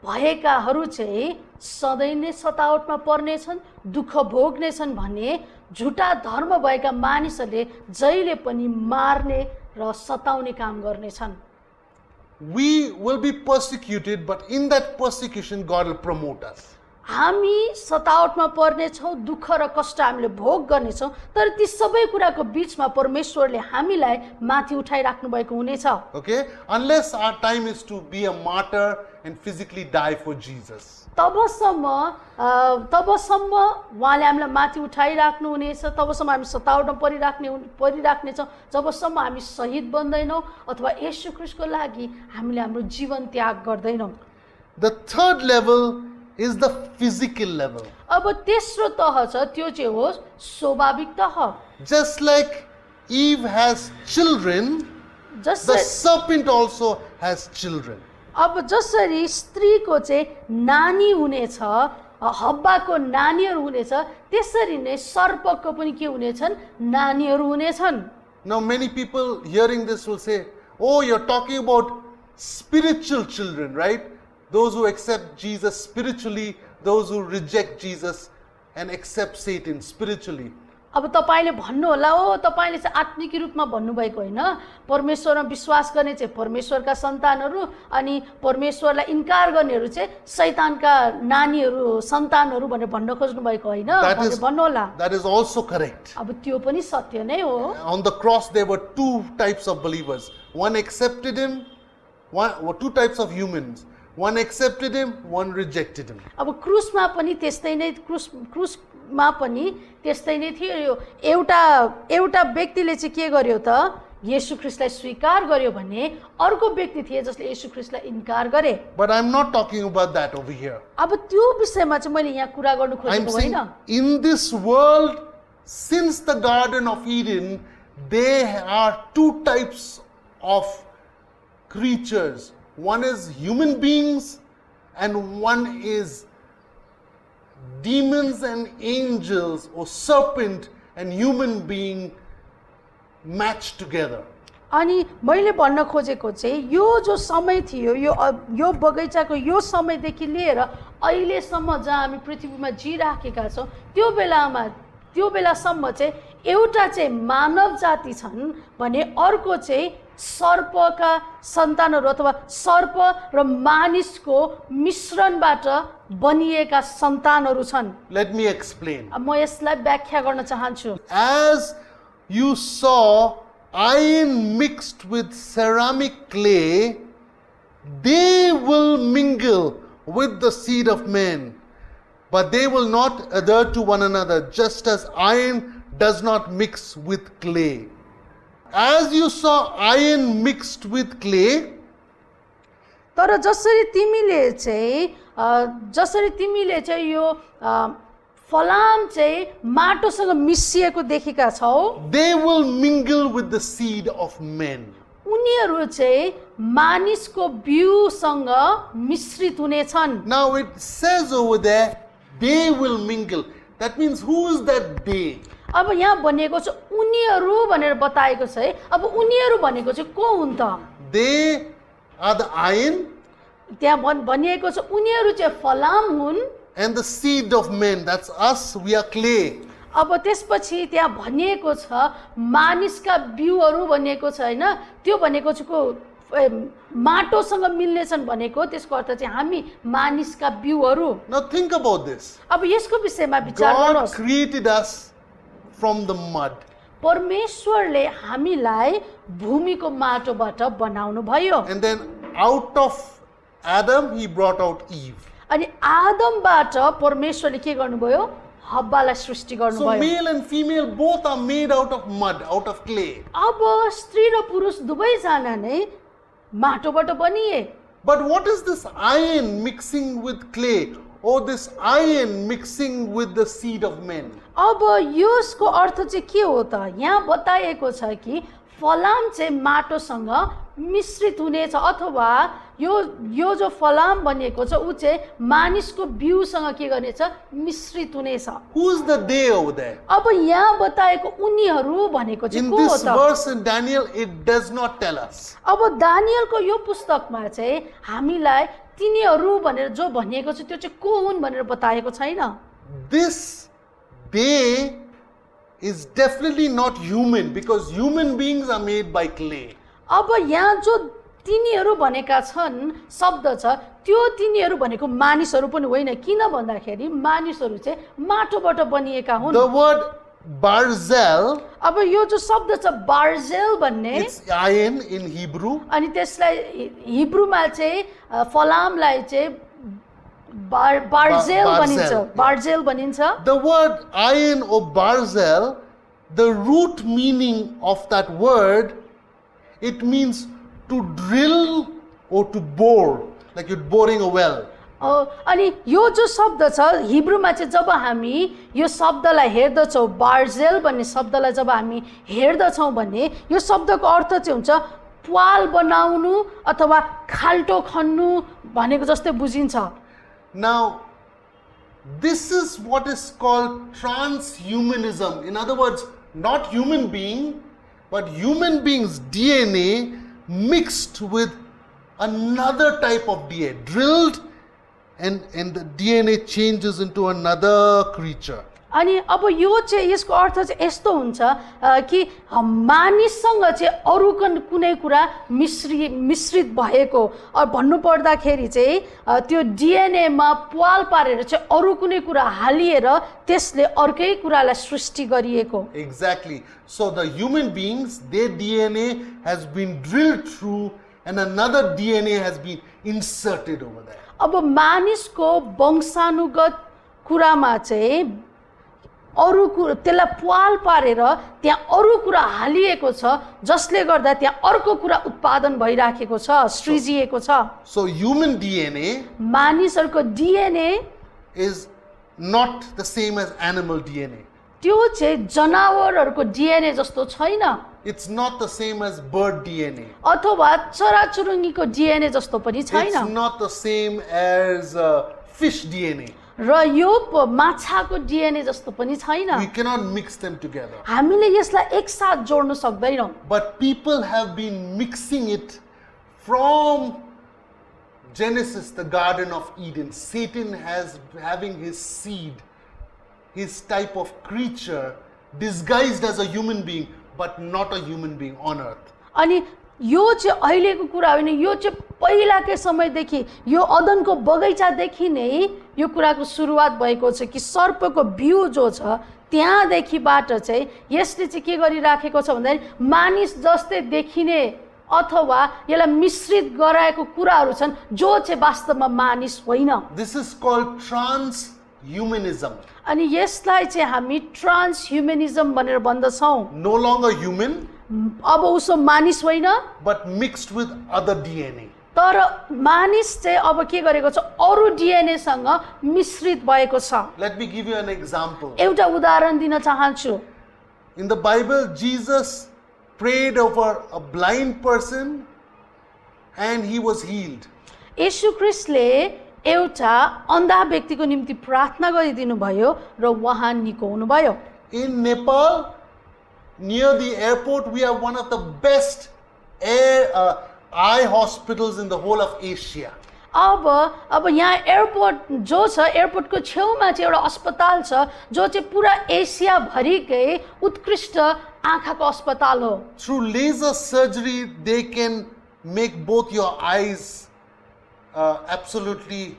B: भएकाहरू चाहिँ सधैँ नै सतावटमा पर्नेछन्, दुःख भोग्नेछन् भने झुटा धर्म भएका मानिसहरूले जहिले पनि मार्ने र सताउने काम गर्नेछन्।
A: We will be persecuted, but in that persecution, God will promote us.
B: हामी सतावटमा पर्नेछौँ, दुःख र कष्ट हामीले भोग गर्नेछौँ, तर ती सबै कुराको बिचमा परमेश्वरले हामीलाई माथि उठाइराख्नु भएको हुनेछ।
A: Okay? Unless our time is to be a martyr and physically die for Jesus.
B: तबसम्म उहाँले हामीलाई माथि उठाइराख्नु हुनेछ, तबसम्म हामी सतावटमा परिराख्नेछौँ, जबसम्म हामी शहीद बन्दैनौँ अथवा येशू ख्रिस्टको लागि हामीले हाम्रो जीवन त्याग गर्दैनौँ।
A: The third level is the physical level.
B: अब तेस्रो तह छ, त्यो चाहिँ हो स्वाभाविक तह।
A: Just like Eve has children, the serpent also has children.
B: अब जसरी स्त्रीको चाहिँ नानी हुनेछ, हब्बाको नानीहरू हुनेछ, त्यसरी नै सर्पको पनि के हुनेछन्? नानीहरू हुनेछन्।
A: Now many people hearing this will say, oh, you're talking about spiritual children, right? Those who accept Jesus spiritually, those who reject Jesus and accept Satan spiritually.
B: अब तपाईले भन्नु होला, ओ तपाईले चाहिँ आत्मिक रूपमा भन्नुभएको होइन, परमेश्वरमा विश्वास गर्ने चाहिँ परमेश्वरका सन्तानहरू अनि परमेश्वरलाई इन्कार गर्नेहरू चाहिँ शैतानका नानीहरू सन्तानहरू भनेर भन्न खोज्नु भएको होइन भनेर भन्नु होला।
A: That is also correct.
B: अब त्यो पनि सत्य नै हो।
A: On the cross there were two types of believers. One accepted him, two types of humans. One accepted him, one rejected him.
B: अब क्रुसमा पनि त्यस्तै नै क्रुसमा पनि त्यस्तै नै थियो। एउटा व्यक्तिले चाहिँ के गर्यो त? येशू ख्रीष्टलाई स्वीकार गर्यो भने अर्को व्यक्ति थिए जसले येशू ख्रीष्टलाई इन्कार गरे।
A: But I'm not talking about that over here.
B: अब त्यो विषयमा चाहिँ मैले यहाँ कुरा गर्नु
A: I'm
B: खोजेको
A: saying
B: होइन।
A: in this world, since the Garden of Eden, there are two types of creatures. One is human beings and one is demons and angels, or serpent and human being matched together.
B: अनि मैले भन्न खोजेको चाहिँ यो जो समय थियो यो बगैँचाको यो समयदेखि लिएर अहिलेसम्म जहाँ हामी पृथ्वीमा जिराखेका छौँ त्यो बेलासम्म चाहिँ एउटा चाहिँ मानव जाति छन् भने अर्को चाहिँ सर्पका सन्तानहरू अथवा सर्प र मानिसको मिश्रणबाट बनिएका सन्तानहरू छन्।
A: Let me explain.
B: म यसलाई व्याख्या गर्न चाहन्छु।
A: As you saw iron mixed with ceramic clay, they will mingle with the seed of men, but they will not adhere to one another, just as iron does not mix with clay. As you saw iron mixed with clay,
B: तर जसरी तिमीले चाहिँ यो फलाम चाहिँ माटोसँग मिसिएको देखेका छौ,
A: they will mingle with the seed of men.
B: उनीहरू चाहिँ मानिसको बिउसँग मिश्रित हुनेछन्।
A: Now it says over there, they will mingle. That means who is that they?
B: अब यहाँ भनिएको छ उनीहरू भनेर बताएको छ है। अब उनीहरू भनेको चाहिँ को हुन् त?
A: They are the iron
B: त्यहाँ भनिएको छ उनीहरू चाहिँ फलाम हुन्
A: and the seed of men. That's us, we are clay.
B: अब त्यसपछि त्यहाँ भनिएको छ मानिसका बिउहरू भनिएको छ होइन, त्यो भनेको चाहिँ को माटोसँग मिल्नेछन् भनेको त्यसको अर्थ चाहिँ हामी मानिसका बिउहरू।
A: Now think about this.
B: अब यसको विषयमा विचार
A: God
B: गर्नुहोस्।
A: created us from the mud.
B: परमेश्वरले हामीलाई भूमिको माटोबाट बनाउनु भयो
A: And then out of Adam, he brought out Eve.
B: अनि आदमबाट परमेश्वरले के गर्नुभयो? हब्बालाई सृष्टि
A: So
B: गर्नुभयो।
A: male and female both are made out of mud, out of clay.
B: अब स्त्री र पुरुष दुवैजना नै माटोबाट बनिए।
A: But what is this iron mixing with clay, or this iron mixing with the seed of men?
B: अब यसको अर्थ चाहिँ के हो त? यहाँ बताइएको छ कि फलाम चाहिँ माटोसँग मिश्रित हुनेछ अथवा यो जो फलाम बनिएको छ ऊ चाहिँ मानिसको बिउसँग के गर्नेछ? मिश्रित हुनेछ।
A: Who is the they over there?
B: अब यहाँ बताएको उनीहरू भनेको चाहिँ
A: In
B: को हो
A: this
B: त?
A: verse in Daniel, it does not tell us.
B: अब दानियलको यो पुस्तकमा चाहिँ हामीलाई तिनीहरू भनेर जो भनिएको छ त्यो चाहिँ को हुन् भनेर बताएको छैन।
A: This they is definitely not human, because human beings are made by clay.
B: अब यहाँ जो तिनीहरू भनेका छन् शब्द छ त्यो तिनीहरू भनेको मानिसहरू पनि होइन। किन भन्दाखेरि मानिसहरू चाहिँ माटोबाट बनिएका हुन्।
A: The word barzel,
B: अब यो जो शब्द छ बार्जेल भन्ने,
A: it's iron in Hebrew.
B: अनि त्यसलाई हिब्रूमा चाहिँ फलामलाई चाहिँ बार्जेल भनिन्छ।
A: बार्जेल,
B: बार्जेल भनिन्छ।
A: The word iron or barzel, the root meaning of that word, it means to drill or to bore, like you're boring a well.
B: अनि यो जो शब्द छ हिब्रूमा चाहिँ जब हामी यो शब्दलाई हेर्दछौँ, बार्जेल भन्ने शब्दलाई जब हामी हेर्दछौँ भने यो शब्दको अर्थ चाहिँ हुन्छ प्वाल बनाउनु अथवा खाल्टो खन्नु भनेको जस्तै बुझिन्छ।
A: Now, this is what is called transhumanism. In other words, not human being, but human being's DNA mixed with another type of DNA, drilled, and the DNA changes into another creature.
B: अनि अब यो चाहिँ यसको अर्थ चाहिँ यस्तो हुन्छ कि मानिससँग चाहिँ अरू कुनै कुरा मिश्रित भएको भन्नु पर्दाखेरि चाहिँ त्यो डिएनएमा प्वाल पारेर चाहिँ अरू कुनै कुरा हालिएर त्यसले अर्कै कुरालाई सृष्टि गरिएको।
A: Exactly. So the human beings, their DNA has been drilled through and another DNA has been inserted over there.
B: अब मानिसको वंशानुगत कुरामा चाहिँ त्यसलाई प्वाल पारेर त्यहाँ अरू कुरा हालिएको छ जसले गर्दा त्यहाँ अर्को कुरा उत्पादन भइराखेको छ, सृजिएको छ।
A: So human DNA
B: मानिसहरूको DNA
A: is not the same as animal DNA.
B: त्यो चाहिँ जनावरहरूको डिएनए जस्तो छैन,
A: It's not the same as bird DNA.
B: अथवा चराचुरुङ्गीको डिएनए जस्तो पनि
A: It's
B: छैन,
A: not the same as fish DNA.
B: र यो माछाको डिएनए जस्तो पनि छैन।
A: We cannot mix them together.
B: हामीले यसलाई एकसाथ जोड्न सक्दैनौँ।
A: But people have been mixing it from Genesis, the Garden of Eden. Satan has having his seed, his type of creature disguised as a human being, but not a human being on earth.
B: अनि यो चाहिँ अहिलेको कुरा होइन, यो चाहिँ पहिलाकै समयदेखि, यो अदनको बगैँचादेखि नै यो कुराको सुरुवात भएको छ कि सर्पको बिउ जो छ त्यहाँदेखिबाट चाहिँ यसले चाहिँ के गरिराखेको छ भन्दाखेरि मानिस जस्तै देखिने अथवा यसलाई मिश्रित गराएको कुराहरू छन् जो चाहिँ वास्तवमा मानिस होइन।
A: This is called transhumanism.
B: अनि यसलाई चाहिँ हामी ट्रान्सह्युमनिजम भनेर भन्दछौँ।
A: No longer human,
B: अब उसो मानिस होइन,
A: but mixed with other DNA.
B: तर मानिस चाहिँ अब के गरेको छ अरू डिएनएसँग मिश्रित भएको छ।
A: Let me give you an example.
B: एउटा उदाहरण दिन चाहन्छु।
A: In the Bible, Jesus prayed over a blind person and he was healed.
B: येशू ख्रीष्टले एउटा अन्धा व्यक्तिको निम्ति प्रार्थना गरिदिनु भयो र उहाँ निको हुनुभयो।
A: In Nepal, near the airport, we have one of the best eye hospitals in the whole of Asia.
B: अब यहाँ एयरपोर्ट जो छ, एयरपोर्टको छेउमा चाहिँ एउटा अस्पताल छ जो चाहिँ पुरा एसिया भरिकै उत्कृष्ट आँखाको अस्पताल हो।
A: Through laser surgery, they can make both your eyes absolutely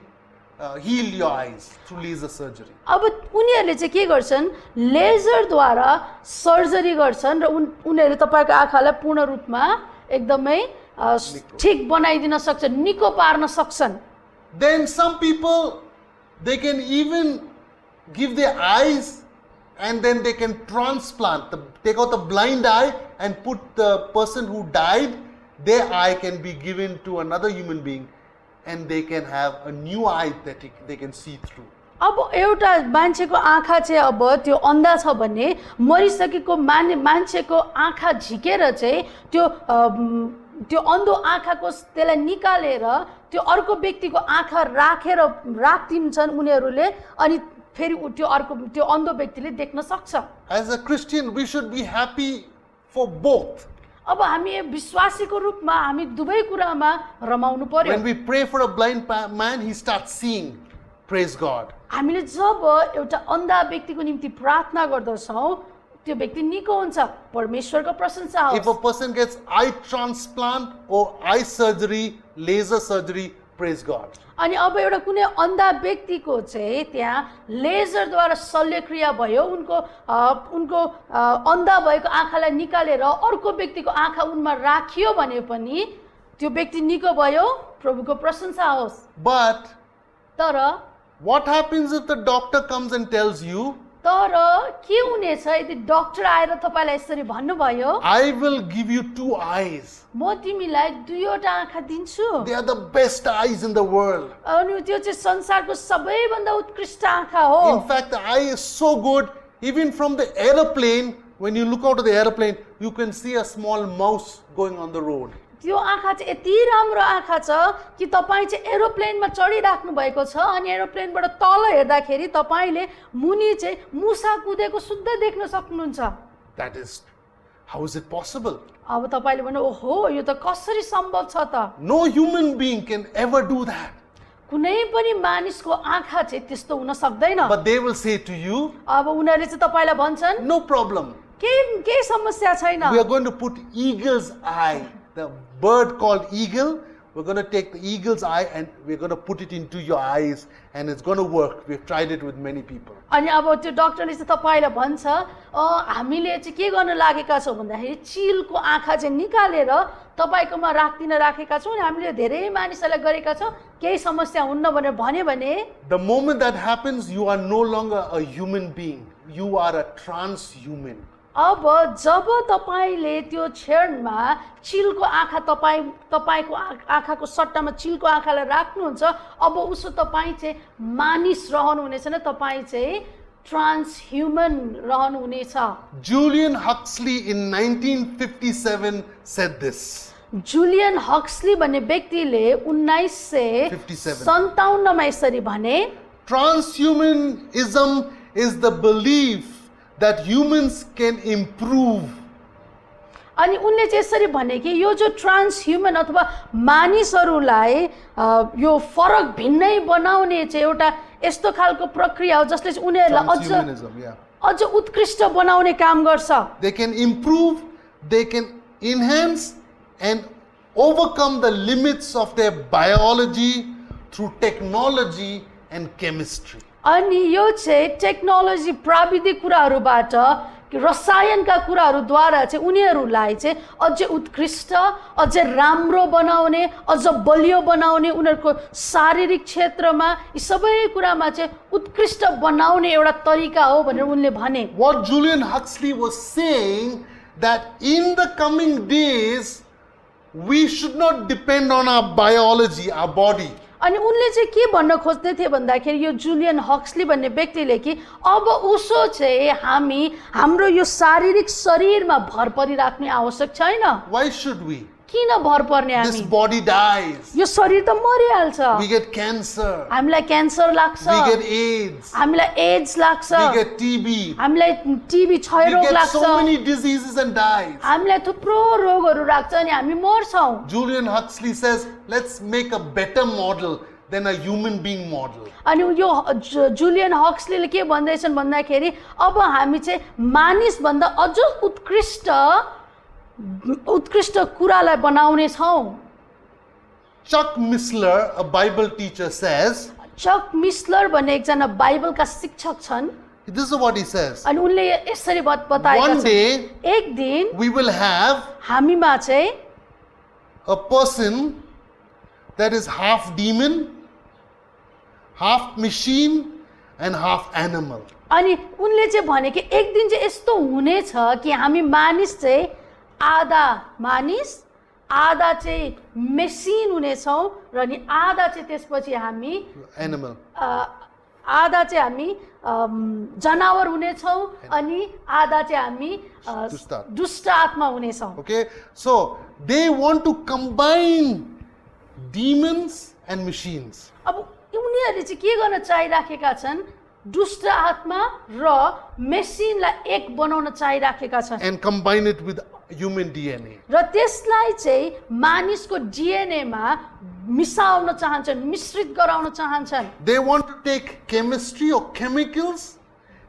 A: heal your eyes through laser surgery.
B: अब उनीहरूले चाहिँ के गर्छन्, लेजरद्वारा सर्जरी गर्छन् र उनीहरूले तपाईँको आँखालाई पूर्ण रूपमा एकदमै ठीक बनाइदिन सक्छन्, निको पार्न सक्छन्।
A: Then some people, they can even give their eyes and then they can transplant, take out the blind eye and put the person who died, their eye can be given to another human being and they can have a new eye that they can see through.
B: अब एउटा मान्छेको आँखा चाहिँ अब त्यो अन्धा छ भने मरिसकेको मान्छेको आँखा झिकेर चाहिँ त्यो अन्धो आँखाको त्यसलाई निकालेर त्यो अर्को व्यक्तिको आँखा राखिदिन्छन् उनीहरूले अनि फेरि त्यो अर्को त्यो अन्धो व्यक्तिले देख्न सक्छ।
A: As a Christian, we should be happy for both.
B: अब हामी विश्वासीको रूपमा हामी दुवै कुरामा रमाउनु पर्यो।
A: When we pray for a blind man, he starts seeing. Praise God.
B: हामीले जब एउटा अन्धा व्यक्तिको निम्ति प्रार्थना गर्दछौँ त्यो व्यक्ति निको हुन्छ, परमेश्वरको प्रशंसा होस्।
A: If a person gets eye transplant or eye surgery, laser surgery, praise God.
B: अनि अब एउटा कुनै अन्धा व्यक्तिको चाहिँ त्यहाँ लेजरद्वारा शल्यक्रिया भयो, उनको अन्धा भएको आँखालाई निकालेर अर्को व्यक्तिको आँखा उनमा राखियो भने पनि त्यो व्यक्ति निको भयो, प्रभुको प्रशंसा होस्।
A: But
B: तर
A: what happens if the doctor comes and tells you,
B: तर के हुनेछ यदि डाक्टर आएर तपाईलाई यसरी भन्नुभयो,
A: I will give you 2 eyes.
B: म तिमीलाई दुईवटा आँखा दिन्छु,
A: They are the best eyes in the world.
B: अनि त्यो चाहिँ संसारको सबैभन्दा उत्कृष्ट आँखा हो।
A: In fact, the eye is so good, even from the aeroplane, when you look out of the aeroplane, you can see a small mouse going on the road.
B: त्यो आँखा चाहिँ यति राम्रो आँखा छ कि तपाईँ चाहिँ एरोप्लेनमा चढिराख्नु भएको छ अनि एरोप्लेनबाट तल हेर्दाखेरि तपाईँले मुनि चाहिँ मुसा कुदेको शुद्ध देख्न सक्नुहुन्छ।
A: That is, how is it possible?
B: अब तपाईँले भन्नु ओहो यो त कसरी सम्भव छ त?
A: No human being can ever do that.
B: कुनै पनि मानिसको आँखा चाहिँ त्यस्तो हुन सक्दैन।
A: But they will say to you,
B: अब उनीहरूले चाहिँ तपाईँलाई भन्छन्
A: no problem.
B: केही समस्या छैन।
A: We are going to put eagle's eye, the bird called eagle. We're going to take the eagle's eye and we're going to put it into your eyes and it's going to work. We've tried it with many people.
B: अनि अब त्यो डाक्टरले चाहिँ तपाईलाई भन्छ हामीले चाहिँ के गर्न लागेका छौँ भन्दाखेरि चिलको आँखा चाहिँ निकालेर तपाईकोमा राखेका छौँ अनि हामीले धेरै मानिसहरूलाई गरेका छौँ, केही समस्या हुन्न भनेर भन्यो भने
A: The moment that happens, you are no longer a human being. you are a transhuman.
B: अब जब तपाईले त्यो क्षणमा चिलको आँखा तपाईको आँखाको सट्टामा चिलको आँखालाई राख्नुहुन्छ, अब उसो तपाईँ चाहिँ मानिस रहनुहुनेछ न, तपाईँ चाहिँ ट्रान्सह्युमन रहनुहुनेछ।
A: Julian Huxley in 1957 said this.
B: Julian Huxley भन्ने व्यक्तिले 1957 मा यसरी भने,
A: Transhumanism is the belief that humans can improve.
B: अनि उनले चाहिँ यसरी भने कि यो जो ट्रान्सह्युमन अथवा मानिसहरूलाई यो फरक भिन्नै बनाउने चाहिँ एउटा यस्तो खालको प्रक्रिया हो जसले चाहिँ उनीहरूलाई
A: Transhumanism, yeah.
B: अझ उत्कृष्ट बनाउने काम गर्छ।
A: They can improve, they can enhance and overcome the limits of their biology through technology and chemistry.
B: अनि यो चाहिँ टेक्नोलोजी प्राविधिक कुराहरूबाट रसायनका कुराहरूद्वारा चाहिँ उनीहरूलाई चाहिँ अझै उत्कृष्ट, अझै राम्रो बनाउने, अझ बलियो बनाउने, उनीहरूको शारीरिक क्षेत्रमा यी सबै कुरामा चाहिँ उत्कृष्ट बनाउने एउटा तरिका हो भनेर उनले भने।
A: What Julian Huxley was saying that in the coming days we should not depend on our biology, our body.
B: अनि उनले चाहिँ के भन्न खोज्दै थिए भन्दाखेरि यो जुलियन हक्सली भन्ने व्यक्तिले कि अब उसो चाहिँ हामी हाम्रो यो शारीरिक शरीरमा भर परिराख्ने आवश्यक छैन।
A: Why should we?
B: किन भर पर्ने
A: This
B: हामी?
A: body dies.
B: यो शरीर त मरिहाल्छ,
A: We get cancer.
B: हामीलाई क्यान्सर लाग्छ,
A: We get AIDS.
B: हामीलाई एड्स लाग्छ,
A: We get TB.
B: हामीलाई टिबी क्षय
A: We
B: रोग
A: get
B: लाग्छ,
A: so many diseases and dies.
B: हामीलाई थुप्रो रोगहरू लाग्छ अनि हामी मर्छौँ।
A: Julian Huxley says, let's make a better model than a human being model.
B: अनि यो जुलियन हक्सलीले के भन्दैछन् भन्दाखेरि अब हामी चाहिँ मानिसभन्दा अझ उत्कृष्ट कुरालाई बनाउने छौँ।
A: Chuck Missler, a Bible teacher, says,
B: चक मिस्लर भन्ने एकजना बाइबलका शिक्षक छन्
A: this is what he says.
B: अनि उनले यसरी बताएका
A: One
B: छन्,
A: day
B: एक दिन
A: we will have
B: हामीमा चाहिँ
A: a person that is half demon, half machine, and half animal.
B: अनि उनले चाहिँ भने कि एक दिन चाहिँ यस्तो हुनेछ कि हामी मानिस चाहिँ आधा मानिस आधा चाहिँ मेसिन हुनेछौँ र नि आधा चाहिँ त्यसपछि हामी
A: Animal.
B: आधा चाहिँ हामी जनावर हुनेछौँ अनि आधा चाहिँ हामी दुष्ट आत्मा हुनेछौँ।
A: Okay, so they want to combine demons and machines.
B: अब उनीहरूले चाहिँ के गर्न चाहिराखेका छन्, दुष्ट आत्मा र मेसिनलाई एक बनाउन चाहिराखेका छन्
A: And combine it with human DNA.
B: र त्यसलाई चाहिँ मानिसको डिएनएमा मिसाउन चाहन्छन्, मिश्रित गराउन चाहन्छन्।
A: They want to take chemistry or chemicals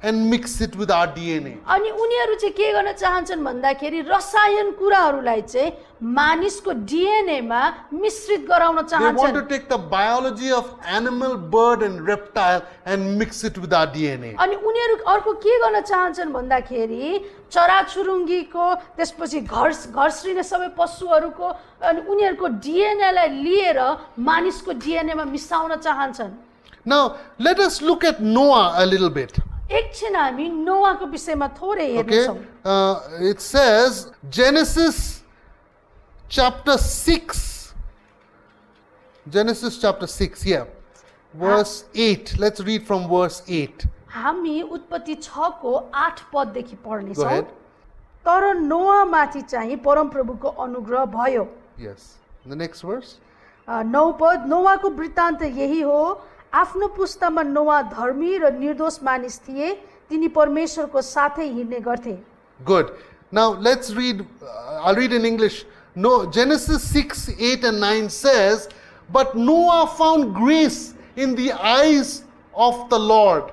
A: and mix it with our DNA.
B: अनि उनीहरू चाहिँ के गर्न चाहन्छन् भन्दाखेरि रसायन कुराहरूलाई चाहिँ मानिसको डिएनएमा मिश्रित गराउन
A: They want
B: चाहन्छन्।
A: to take the biology of animal, bird and reptile and mix it with our DNA.
B: अनि उनीहरू अर्को के गर्न चाहन्छन् भन्दाखेरि चराचुरुङ्गीको त्यसपछि घरस्रिने सबै पशुहरूको अनि उनीहरूको डिएनएलाई लिएर मानिसको डिएनएमा मिसाउन चाहन्छन्।
A: Now, let us look at Noah a little bit.
B: एकछिन हामी नोआको विषयमा थोरै
A: Okay,
B: हेर्नेछौँ।
A: it says Genesis chapter 6. Genesis chapter 6, yeah. Verse 8. Let's read from verse 8.
B: हामी उत्पत्ति 6 को 8 पददेखि
A: Go
B: पढ्नेछौँ।
A: ahead.
B: तर नोआमाथि चाहिँ परमप्रभुको अनुग्रह भयो।
A: Yes. The next verse.
B: 9 पद, नोआको वृत्तान्त यही हो, आफ्नो पुस्तामा नोआ धर्मी र निर्दोष मानिस थिए, तिनी परमेश्वरको साथै हिँड्ने गर्थे।
A: Good. Now let's read, I'll read in English. No, Genesis 6, 8 and 9 says, but Noah found grace in the eyes of the Lord.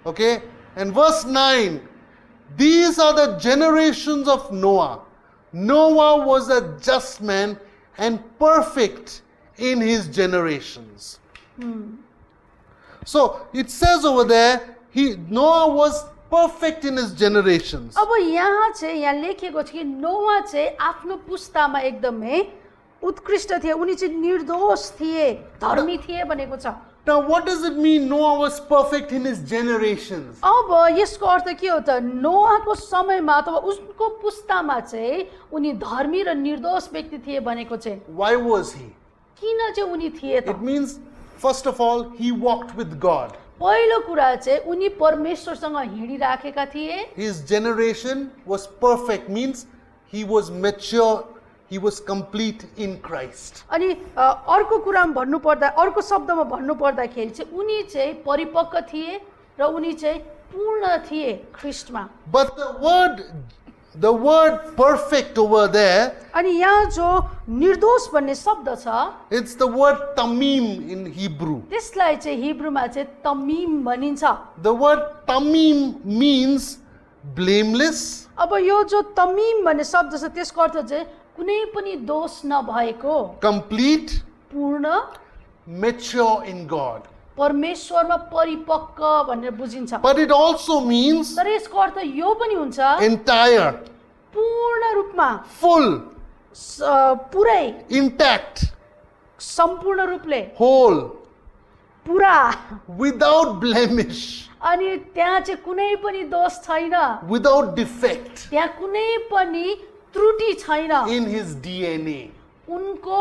A: Okay. And verse 9, these are the generations of Noah. Noah was a just man and perfect in his generations. So it says over there, Noah was perfect in his generations.
B: अब यहाँ चाहिँ यहाँ लेखेको छ कि नोआ चाहिँ आफ्नो पुस्तामा एकदमै उत्कृष्ट थिए, उनी चाहिँ निर्दोष थिए, धर्मी थिए भनेको छ।
A: Now, what does it mean Noah was perfect in his generations?
B: अब यसको अर्थ के हो त नोआको समयमा अथवा उसको पुस्तामा चाहिँ उनी धर्मी र निर्दोष व्यक्ति थिए भनेको चाहिँ
A: Why was he?
B: किन चाहिँ उनी थिए त
A: It means, first of all, he walked with God.
B: पहिलो कुरा चाहिँ उनी परमेश्वरसँग हिँडिराखेका थिए
A: His generation was perfect, means he was mature, he was complete in Christ.
B: अनि अर्को कुरामा भन्नुपर्दा अर्को शब्दमा भन्नुपर्दाखेरि चाहिँ उनी चाहिँ परिपक्व थिए र उनी चाहिँ पूर्ण थिए ख्रिस्टमा
A: But the word perfect over there,
B: अनि यहाँ जो निर्दोष भन्ने शब्द छ
A: it's the word tamim in Hebrew.
B: त्यसलाई चाहिँ हिब्रूमा चाहिँ तमीम भनिन्छ
A: The word tamim means blameless,
B: अब यो जो तमीम भन्ने शब्द छ त्यसको अर्थ चाहिँ कुनै पनि दोष नभएको
A: complete,
B: पूर्ण
A: mature in God.
B: परमेश्वरमा परिपक्व भनेर बुझिन्छ
A: But it also means
B: तर यसको अर्थ यो पनि हुन्छ
A: entire,
B: पूर्ण रूपमा
A: full,
B: पुरै
A: intact,
B: सम्पूर्ण रूपले
A: whole,
B: पुरा
A: without blemish,
B: अनि त्यहाँ चाहिँ कुनै पनि दोष छैन
A: without defect
B: त्यहाँ कुनै पनि त्रुटि छैन
A: in his DNA.
B: उनको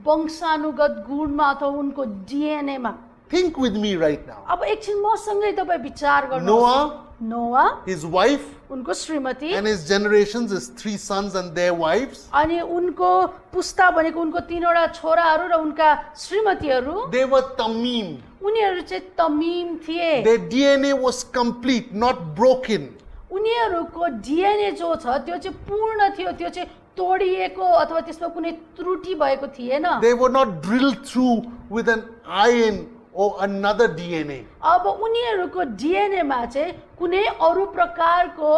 B: वंशानुगत गुणमा अथवा उनको डिएनएमा
A: Think with me right now.
B: अब एकछिन मसँगै तपाईँ विचार गर्नुहोस्
A: Noah,
B: नोआ
A: his wife,
B: उनको श्रीमती
A: and his generations, his 3 sons and their wives,
B: अनि उनको पुस्ता भनेको उनको 3वटा छोराहरू र उनका श्रीमतीहरू
A: they were tamim.
B: उनीहरू चाहिँ तमीम थिए
A: Their DNA was complete, not broken.
B: उनीहरूको डिएनए जो छ त्यो चाहिँ पूर्ण थियो त्यो चाहिँ तोडिएको अथवा त्यसमा कुनै त्रुटि भएको थिएन
A: They were not drilled through with an iron or another DNA.
B: अब उनीहरूको डिएनएमा चाहिँ कुनै अरू प्रकारको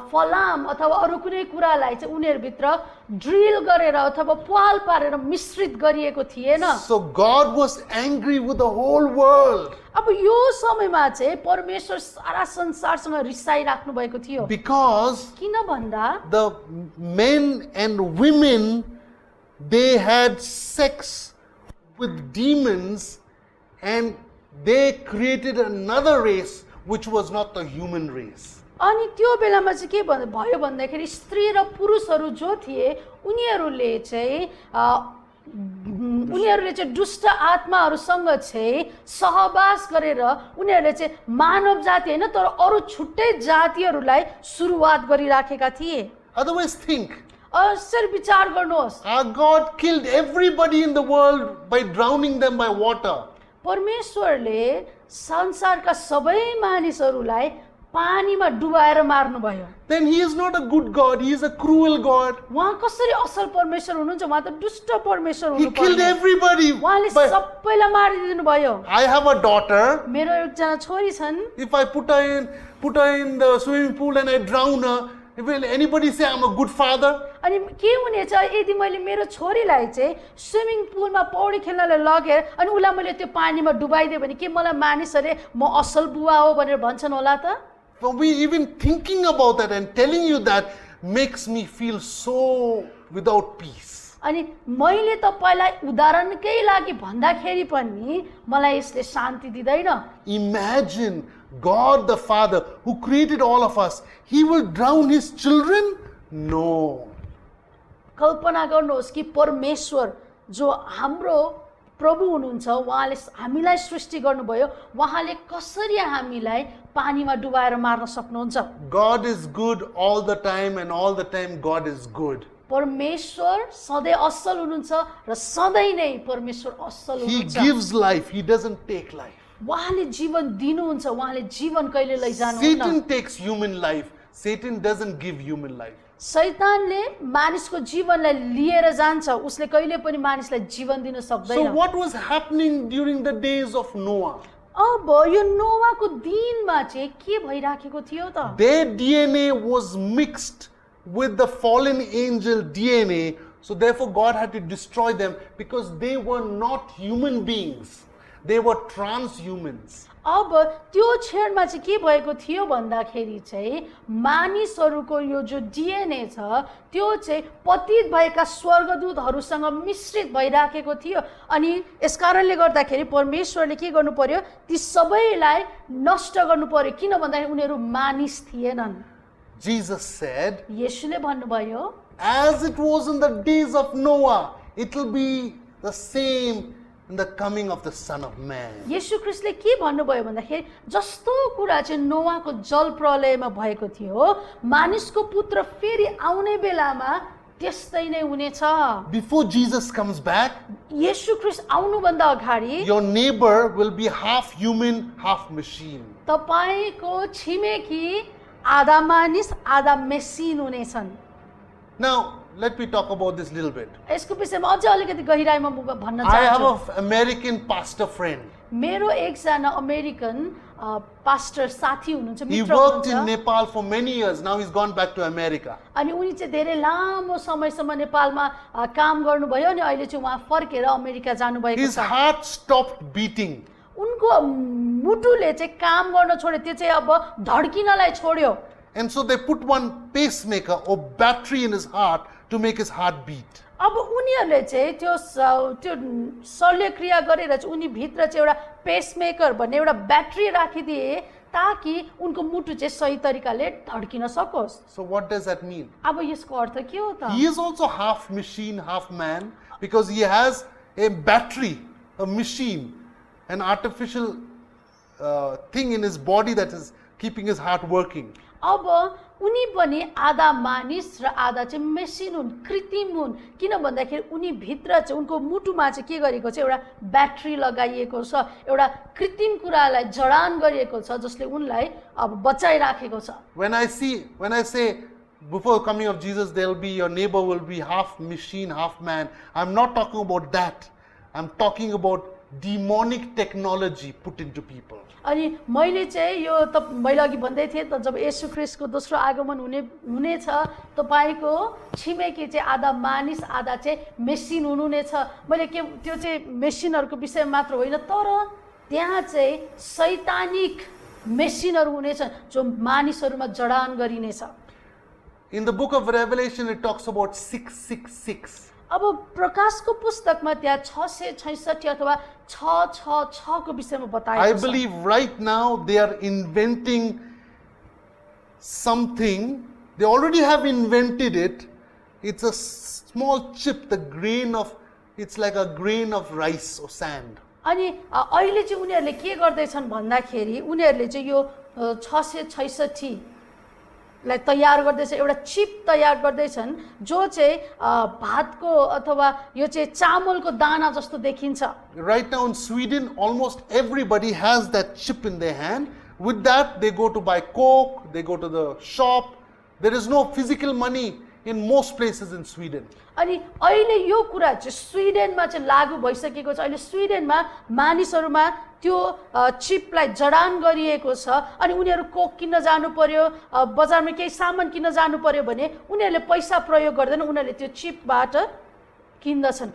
B: फलाम अथवा अरू कुनै कुरालाई चाहिँ उनीहरूभित्र ड्रिल गरेर अथवा पाल पारेर मिश्रित गरिएको थिएन
A: So God was angry with the whole world
B: अब यो समयमा चाहिँ परमेश्वर सारा संसारसँग रिसाइराख्नु भएको थियो
A: because
B: किन भन्दा
A: the men and women, they had sex with demons and they created another race which was not the human race.
B: अनि त्यो बेलामा चाहिँ के भयो भन्दाखेरि स्त्री र पुरुषहरू जो थिए उनीहरूले चाहिँ दुष्ट आत्माहरूसँग चाहिँ सहवास गरेर उनीहरूले चाहिँ मानव जाति हैन तर अरू छुट्टै जातिहरूलाई सुरुवात गरिराखेका थिए
A: Otherwise, think,
B: यसरी विचार गर्नुहोस्
A: our God killed everybody in the world by drowning them by water.
B: परमेश्वरले संसारका सबै मानिसहरूलाई पानीमा डुबाएर मार्नुभयो
A: Then he is not a good God, he is a cruel God.
B: उहाँ कसरी असल परमेश्वर हुनुहुन्छ उहाँ त दुष्ट परमेश्वर
A: He killed
B: हुनुपर्ने
A: everybody.
B: उहाँले
A: By,
B: सबैलाई मारिदिनु भयो
A: I have a daughter.
B: मेरो एकजना छोरी छन्
A: If I put her in the swimming pool and I drown her, will anybody say I'm a good father?
B: अनि के हुनेछ यदि मैले मेरो छोरीलाई चाहिँ स्विमिङ पुलमा पौडी खेल्नलाई लगेर अनि उसलाई मैले त्यो पानीमा डुबाइदिएँ भने के मलाई मानिसहरूले म असल बुवा हो भनेर भन्छन् होला त
A: For me, even thinking about that and telling you that makes me feel so without peace.
B: अनि मैले तपाईलाई उदाहरणकै लागि भन्दाखेरि पनि मलाई यसले शान्ति दिँदैन
A: Imagine God the Father who created all of us, he will drown his children? No.
B: कल्पना गर्नुहोस् कि परमेश्वर जो हाम्रो प्रभु हुनुहुन्छ उहाँले हामीलाई सृष्टि गर्नुभयो उहाँले कसरी हामीलाई पानीमा डुबाएर मार्न सक्नुहुन्छ
A: God is good all the time and all the time God is good.
B: परमेश्वर सधैँ असल हुनुहुन्छ र सधैँ नै परमेश्वर असल
A: He
B: हुनुहुन्छ
A: gives life, he doesn't take life.
B: उहाँले जीवन दिनुहुन्छ उहाँले जीवन कहिले लैजानुहुन्न
A: Satan takes human life. Satan doesn't give human life.
B: शैतानले मानिसको जीवनलाई लिएर जान्छ उसले कहिले पनि मानिसलाई जीवन दिन
A: So
B: सक्दैन
A: what was happening during the days of Noah?
B: अब यो नोवाको दिनमा चाहिँ के भइराखेको थियो त
A: Their DNA was mixed with the fallen angel DNA. So therefore God had to destroy them because they were not human beings. They were transhumans.
B: अब त्यो क्षणमा चाहिँ के भएको थियो भन्दाखेरि चाहिँ मानिसहरूको यो जो डिएनए छ त्यो चाहिँ पतित भएका स्वर्गदूतहरूसँग मिश्रित भइराखेको थियो अनि यसकारणले गर्दाखेरि परमेश्वरले के गर्नु पर्यो ती सबैलाई नष्ट गर्नु पर्यो किन भन्दाखेरि उनीहरू मानिस थिएनन्
A: Jesus said,
B: येशूले भन्नुभयो
A: as it was in the days of Noah, it will be the same in the coming of the Son of Man.
B: येशू ख्रीष्टले के भन्नुभयो भन्दाखेरि जस्तो कुरा चाहिँ नोवाको जल प्रलयमा भएको थियो मानिसको पुत्र फेरि आउने बेलामा त्यस्तै नै हुनेछ
A: Before Jesus comes back,
B: येशू ख्रीष्ट आउनुभन्दा अगाडि
A: your neighbor will be half human, half machine.
B: तपाईको छिमेकी आधा मानिस आधा मेसिन हुनेछन्
A: Now, let me talk about this little bit.
B: यसको विषयमा अझै अलिकति गहिराइमा म भन्न
A: I have
B: चाहन्छु
A: an American pastor friend.
B: मेरो एकजना अमेरिकन पास्टर साथी हुनुहुन्छ
A: He
B: मित्र
A: worked in
B: हुनुहुन्छ
A: Nepal for many years. Now he's gone back to America.
B: अनि उनी चाहिँ धेरै लामो समयसम्म नेपालमा काम गर्नुभयो अनि अहिले चाहिँ उहाँ फर्केर अमेरिका जानुभएको
A: His
B: छ
A: heart stopped beating.
B: उनको मुटुले चाहिँ काम गर्न छोड्यो त्यो चाहिँ अब धड्किनलाई छोड्यो
A: And so they put one pacemaker or battery in his heart to make his heart beat.
B: अब उनीहरूले चाहिँ त्यो शल्यक्रिया गरेर चाहिँ उनी भित्र चाहिँ एउटा पेसमेकर भन्ने एउटा ब्याट्री राखिदिए ताकि उनको मुटु चाहिँ सही तरिकाले धड्किन सकोस्
A: So what does that mean?
B: अब यसको अर्थ के हो त
A: He is also half machine, half man because he has a battery, a machine, an artificial thing in his body that is keeping his heart working.
B: अब उनी पनि आधा मानिस र आधा चाहिँ मेसिन हुन् कृत्रिम हुन् किन भन्दाखेरि उनी भित्र चाहिँ उनको मुटुमा चाहिँ के गरेको छ एउटा ब्याट्री लगाइएको छ एउटा कृत्रिम कुरालाई जडान गरिएको छ जसले उनलाई अब बचाइराखेको छ
A: When I say before coming of Jesus, there will be your neighbor will be half machine, half man. I'm not talking about that. I'm talking about demonic technology put into people.
B: अनि मैले चाहिँ यो मैले अघि भन्दै थिएँ त जब येशू ख्रीष्टको दोस्रो आगमन हुनेछ तपाईको छिमेकी चाहिँ आधा मानिस आधा चाहिँ मेसिन हुनुहुनेछ मैले के त्यो चाहिँ मेसिनहरूको विषयमा मात्र होइन तर त्यहाँ चाहिँ शैतानिक मेसिनहरू हुनेछन् जो मानिसहरूमा जडान गरिनेछ
A: In the book of Revelation, it talks about 666.
B: अब प्रकाशको पुस्तकमा त्यहाँ 666 अथवा 666 को विषयमा
A: I
B: बताएको छ
A: believe right now they are inventing something. They already have invented it. It's a small chip, the grain of, it's like a grain of rice or sand.
B: अनि अहिले चाहिँ उनीहरूले के गर्दैछन् भन्दाखेरि उनीहरूले चाहिँ यो 666 लाई तयार गर्दैछ एउटा चिप तयार गर्दैछन् जो चाहिँ भातको अथवा यो चाहिँ चामलको दाना जस्तो देखिन्छ
A: Right now in Sweden, almost everybody has that chip in their hand. With that, they go to buy Coke, they go to the shop. There is no physical money in most places in Sweden.
B: अनि अहिले यो कुरा चाहिँ स्विडेनमा चाहिँ लागू भइसकेको छ अहिले स्विडेनमा मानिसहरूमा त्यो चिपलाई जडान गरिएको छ अनि उनीहरू कोक किन्न जानु पर्यो बजारमा केही सामान किन्न जानु पर्यो भने उनीहरूले पैसा प्रयोग गर्दैन उनीहरूले त्यो चिपबाट किन्दछन्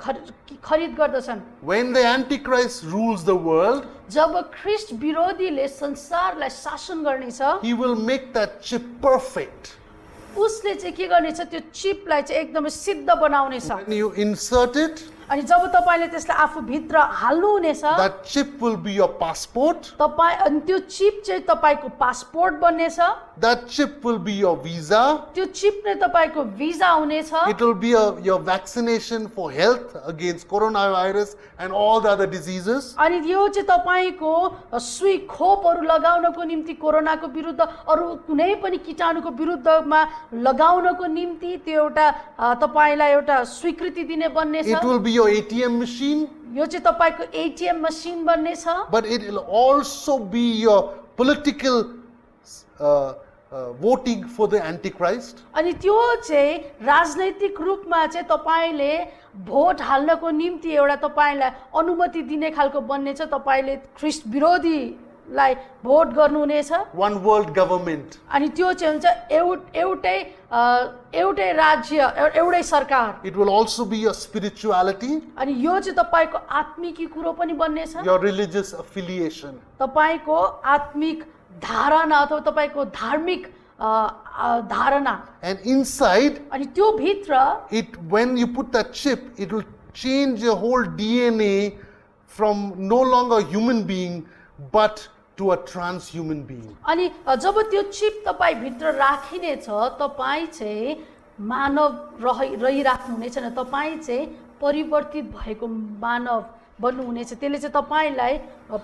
B: खरिद गर्दछन्
A: When the Antichrist rules the world,
B: जब ख्रीष्ट विरोधीले संसारलाई शासन गर्नेछ
A: he will make that chip perfect.
B: उसले चाहिँ के गर्नेछ त्यो चिपलाई चाहिँ एकदमै सिद्ध बनाउनेछ
A: When you insert it,
B: अनि जब तपाईले त्यसलाई आफू भित्र हाल्नु हुनेछ
A: that chip will be your passport.
B: तपाई अनि त्यो चिप चाहिँ तपाईको पासपोर्ट बन्नेछ
A: That chip will be your visa.
B: त्यो चिप नै तपाईको भिजा हुनेछ
A: It will be your vaccination for health against coronavirus and all the other diseases.
B: अनि यो चाहिँ तपाईको सुई खोपहरू लगाउनको निम्ति कोरोनाको विरुद्ध अरु कुनै पनि कीटाणुको विरुद्धमा लगाउनको निम्ति त्यो एउटा तपाईलाई एउटा स्वीकृति दिने बन्नेछ
A: It will be your ATM machine,
B: यो चाहिँ तपाईको एटीएम मसिन बन्नेछ
A: but it will also be your political voting for the Antichrist.
B: अनि त्यो चाहिँ राजनैतिक रूपमा चाहिँ तपाईले भोट हाल्नको निम्ति एउटा तपाईलाई अनुमति दिने खालको बन्नेछ तपाईले ख्रीष्ट विरोधी लाई भोट गर्नुहुनेछ
A: one world government.
B: अनि त्यो चाहिँ हुन्छ एउटै राज्य एउटै सरकार
A: It will also be your spirituality,
B: अनि यो चाहिँ तपाईको आत्मिकी कुरो पनि बन्नेछ
A: your religious affiliation.
B: तपाईको आत्मिक धारणा अथवा तपाईको धार्मिक धारणा
A: And inside,
B: अनि त्यो भित्र
A: when you put that chip, it will change your whole DNA from no longer a human being, but to a transhuman being.
B: अनि जब त्यो चिप तपाईँ भित्र राखिनेछ तपाईँ चाहिँ मानव रहिराख्नु हुनेछ न तपाईँ चाहिँ परिवर्तित भएको मानव बन्नुहुनेछ त्यसले चाहिँ तपाईलाई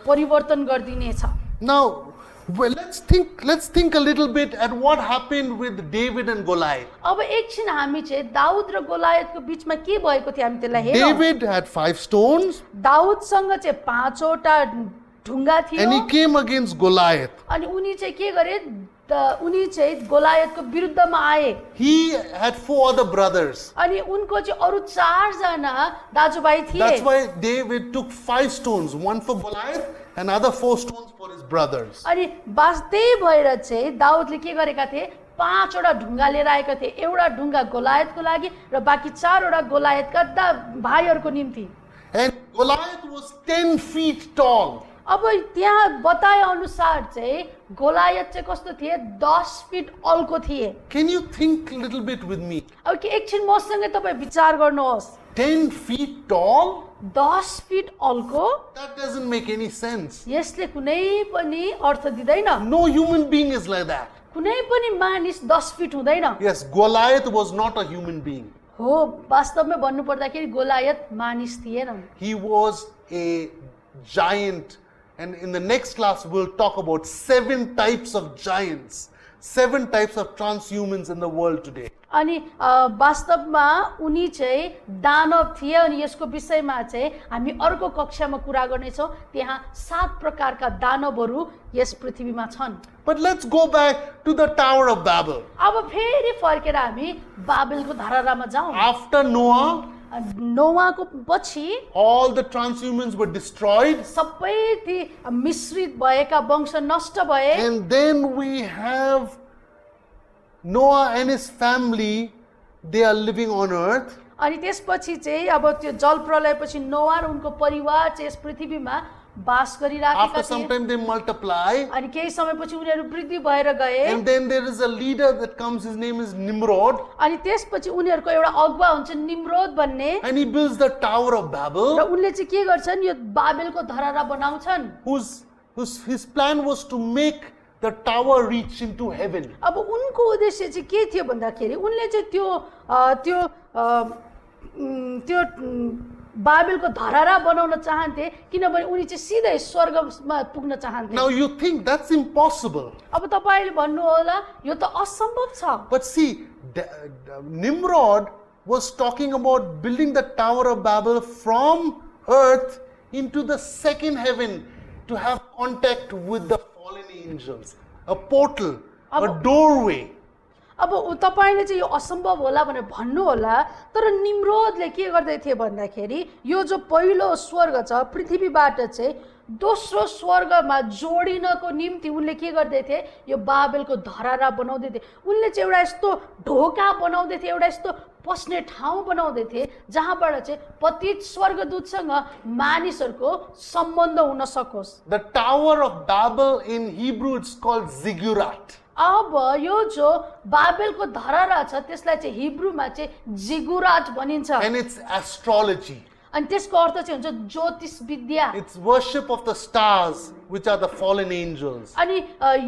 B: परिवर्तन गरिदिनेछ
A: Now, well, let's think a little bit at what happened with David and Goliath.
B: अब एकछिन हामी चाहिँ दाउद र गोलायतको बिचमा के भएको थियो हामी त्यसलाई हेरौँ
A: David had 5 stones
B: दाउदसँग चाहिँ 5 वटा ढुङ्गा
A: and he
B: थियो
A: came against Goliath.
B: अनि उनी चाहिँ के गरे उनी चाहिँ गोलायतको विरुद्धमा आए
A: He had 4 other brothers.
B: अनि उनको चाहिँ अरु 4 जना दाजुभाइ थिए
A: That's why David took 5 stones, one for Goliath and other 4 stones for his brothers.
B: अनि त्यही भएर चाहिँ दाउदले के गरेका थिए 5 वटा ढुङ्गा लिएर आएका थिए एउटा ढुङ्गा गोलायतको लागि र बाँकी 4 वटा गोलायतका भाइहरूको निम्ति
A: And Goliath was 10 feet tall.
B: अब त्यहाँ बताए अनुसार चाहिँ गोलायत चाहिँ कस्तो थिए 10 फिट अल्को थिए
A: Can you think a little bit with me?
B: अब के एकछिन मसँगै तपाईँ विचार गर्नुहोस्
A: 10 feet tall?
B: 10 फिट अल्को
A: That doesn't make any sense.
B: यसले कुनै पनि अर्थ दिँदैन
A: No human being is like that.
B: कुनै पनि मानिस 10 फिट हुँदैन
A: Yes, Goliath was not a human being.
B: हो वास्तवमै भन्नु पर्दाखेरि गोलायत मानिस थिएनन्
A: He was a giant. And in the next class, we'll talk about 7 types of giants, 7 types of transhumans in the world today.
B: अनि वास्तवमा उनी चाहिँ दानव थिए अनि यसको विषयमा चाहिँ हामी अर्को कक्षामा कुरा गर्नेछौँ त्यहाँ 7 प्रकारका दानवहरू यस पृथ्वीमा छन्
A: But let's go back to the Tower of Babel.
B: अब फेरि फर्केर हामी बाबेलको धरारामा जाउँ
A: After Noah,
B: नोवाको पछि
A: all the transhumans were destroyed.
B: सबै ती मिश्रित भएका वंश नष्ट भए
A: And then we have Noah and his family, they are living on earth.
B: अनि त्यसपछि चाहिँ अब त्यो जल प्रलयपछि नोवा र उनको परिवार चाहिँ यस पृथ्वीमा बास गरिराखेका
A: After some
B: थिए
A: time they multiply.
B: अनि केही समयपछि उनीहरू वृद्धि भएर गए
A: And then there is a leader that comes, his name is Nimrod.
B: अनि त्यसपछि उनीहरूको एउटा अगुवा हुन्छ निम्रोद भन्ने
A: And he builds the Tower of
B: र
A: Babel,
B: उनले चाहिँ के गर्छन् यो बाबेलको धरारा बनाउँछन्
A: his plan was to make the tower reach into heaven.
B: अब उनको उद्देश्य चाहिँ के थियो भन्दाखेरि उनले चाहिँ त्यो बाबेलको धरारा बनाउन चाहन्थे किनभने उनी चाहिँ सिधै स्वर्गमा पुग्न चाहन्थे
A: Now you think that's impossible.
B: अब तपाईले भन्नु होला यो त असम्भव छ
A: But see, Nimrod was talking about building the Tower of Babel from earth into the second heaven to have contact with the fallen angels. A portal, a doorway.
B: अब तपाईले चाहिँ यो असम्भव होला भनेर भन्नु होला तर निम्रोदले के गर्दै थिए भन्दाखेरि यो जो पहिलो स्वर्ग छ पृथ्वीबाट चाहिँ दोस्रो स्वर्गमा जोडिनको निम्ति उनले के गर्दै थिए यो बाबेलको धरारा बनाउँदै थिए उनले चाहिँ एउटा यस्तो ढोका बनाउँदै थिए एउटा यस्तो पस्ने ठाउँ बनाउँदै थिए जहाँबाट चाहिँ पतित स्वर्गदूतसँग मानिसहरूको सम्बन्ध हुन सकोस्
A: The Tower of Babel in Hebrew it's called Ziggurat.
B: अब यो जो बाबेलको धरारा छ त्यसलाई चाहिँ हिब्रूमा चाहिँ जिगुराट भनिन्छ
A: And it's astrology.
B: अनि त्यसको अर्थ चाहिँ हुन्छ ज्योतिष विद्या
A: It's worship of the stars, which are the fallen angels.
B: अनि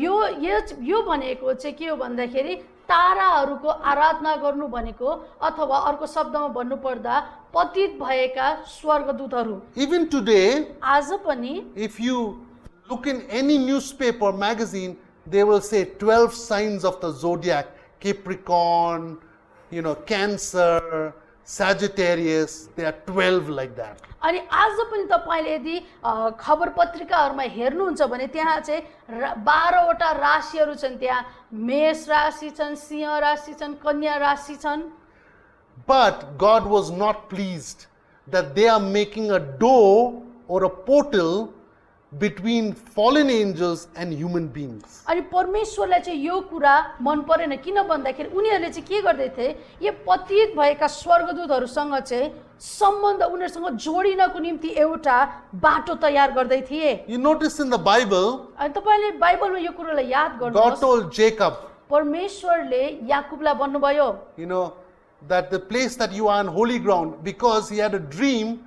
B: यो भनेको चाहिँ के हो भन्दाखेरि ताराहरूको आराधना गर्नु भनेको अथवा अर्को शब्दमा भन्नु पर्दा पतित भएका स्वर्गदूतहरू
A: Even today,
B: आज पनि
A: if you look in any newspaper, magazine, they will say 12 signs of the zodiac, Capricorn, Cancer, Sagittarius, there are 12 like that.
B: अनि आज पनि तपाईले यदि खबर पत्रिकाहरुमा हेर्नुहुन्छ भने त्यहाँ चाहिँ 12 वटा राशिहरू छन् त्यहाँ मेष राशि छन् सिंह राशि छन् कन्या राशि छन्
A: But God was not pleased that they are making a door or a portal between fallen angels and human beings.
B: अनि परमेश्वरलाई चाहिँ यो कुरा मन परेन, किन भन्दाखेरि उनीहरूले चाहिँ के गर्दै थिए, यो पतित भएका स्वर्गदूतहरूसँग चाहिँ सम्बन्ध उनीहरूसँग जोडिनको निम्ति एउटा बाटो तयार गर्दै थिए।
A: You notice in the Bible,
B: अनि तपाईले बाइबलमा यो कुरालाई याद
A: God
B: गर्नुहोस्,
A: told Jacob,
B: परमेश्वरले याकुबलाई भन्नुभयो
A: that the place that you are on holy ground, because he had a dream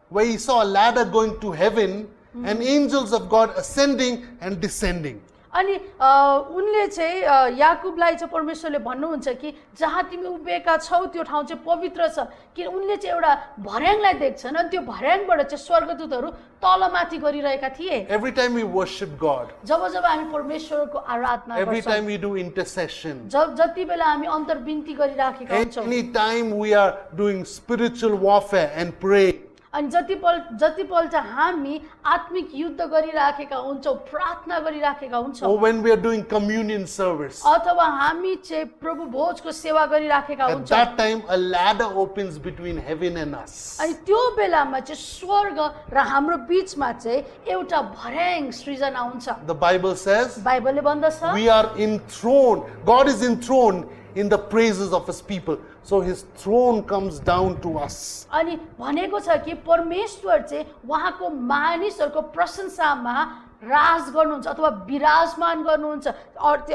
A: where he saw a ladder going to heaven and angels of God ascending and descending.
B: अनि उनले चाहिँ याकुबलाई चाहिँ परमेश्वरले भन्नुहुन्छ कि जहाँ तिमी उभिएका छौ त्यो ठाउँ चाहिँ पवित्र छ, किन उनले चाहिँ एउटा भर्याङलाई देख्छन् अनि त्यो भर्याङबाट चाहिँ स्वर्गदूतहरू तलमाथि गरिरहेका थिए।
A: Every time we worship God,
B: जब जब हामी परमेश्वरको आराधना
A: every
B: गर्छौँ,
A: time we do intercession,
B: जति बेला हामी अन्तर्विन्ती गरिराखेका हुन्छौँ,
A: any time we are doing spiritual warfare and pray,
B: अनि जतिपल्ट हामी आत्मिक युद्ध गरिराखेका हुन्छौँ, प्रार्थना गरिराखेका हुन्छौँ,
A: or when we are doing communion service,
B: अथवा हामी चाहिँ प्रभु भोजको सेवा गरिराखेका
A: at
B: हुन्छौँ,
A: that time a ladder opens between heaven and us.
B: अनि त्यो बेलामा चाहिँ स्वर्ग र हाम्रो बीचमा चाहिँ एउटा भर्याङ सृजना हुन्छ।
A: The Bible says
B: बाइबलले भन्दछ
A: we are enthroned, God is enthroned in the praises of his people. So his throne comes down to us.
B: अनि भनेको छ कि परमेश्वर चाहिँ उहाँको मानिसहरूको प्रशंसामा राज गर्नुहुन्छ अथवा विराजमान गर्नुहुन्छ।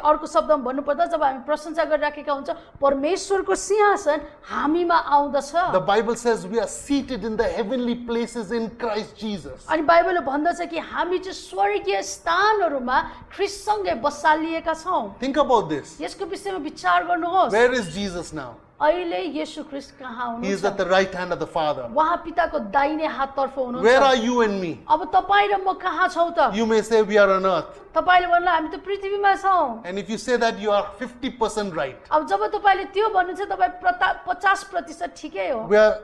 B: अर्को शब्दमा भन्नुपर्दा जब हामी प्रशंसा गरिराखेका हुन्छ, परमेश्वरको सिंहासन हामीमा आउँदछ।
A: The Bible says we are seated in the heavenly places in Christ Jesus.
B: अनि बाइबलले भन्दछ कि हामी चाहिँ स्वर्गीय स्थानहरूमा ख्रीष्टसँगै बसालिएका छौँ।
A: Think about this.
B: यसको विषयमा विचार गर्नुहोस्।
A: Where is Jesus now?
B: अहिले येशू ख्रीष्ट कहाँ
A: He is
B: हुनुहुन्छ?
A: at the right hand of the Father.
B: उहाँ पिताको दाहिने हाततर्फ
A: Where are
B: हुनुहुन्छ।
A: you and me?
B: अब तपाईँ र म कहाँ छौँ त?
A: You may say we are on earth.
B: तपाईले भन्नु हामी त पृथ्वीमा छौँ।
A: And if you say that, you are 50% right.
B: अब जब तपाईले त्यो भन्नुहुन्छ तपाईँ 50% ठिकै हो।
A: We are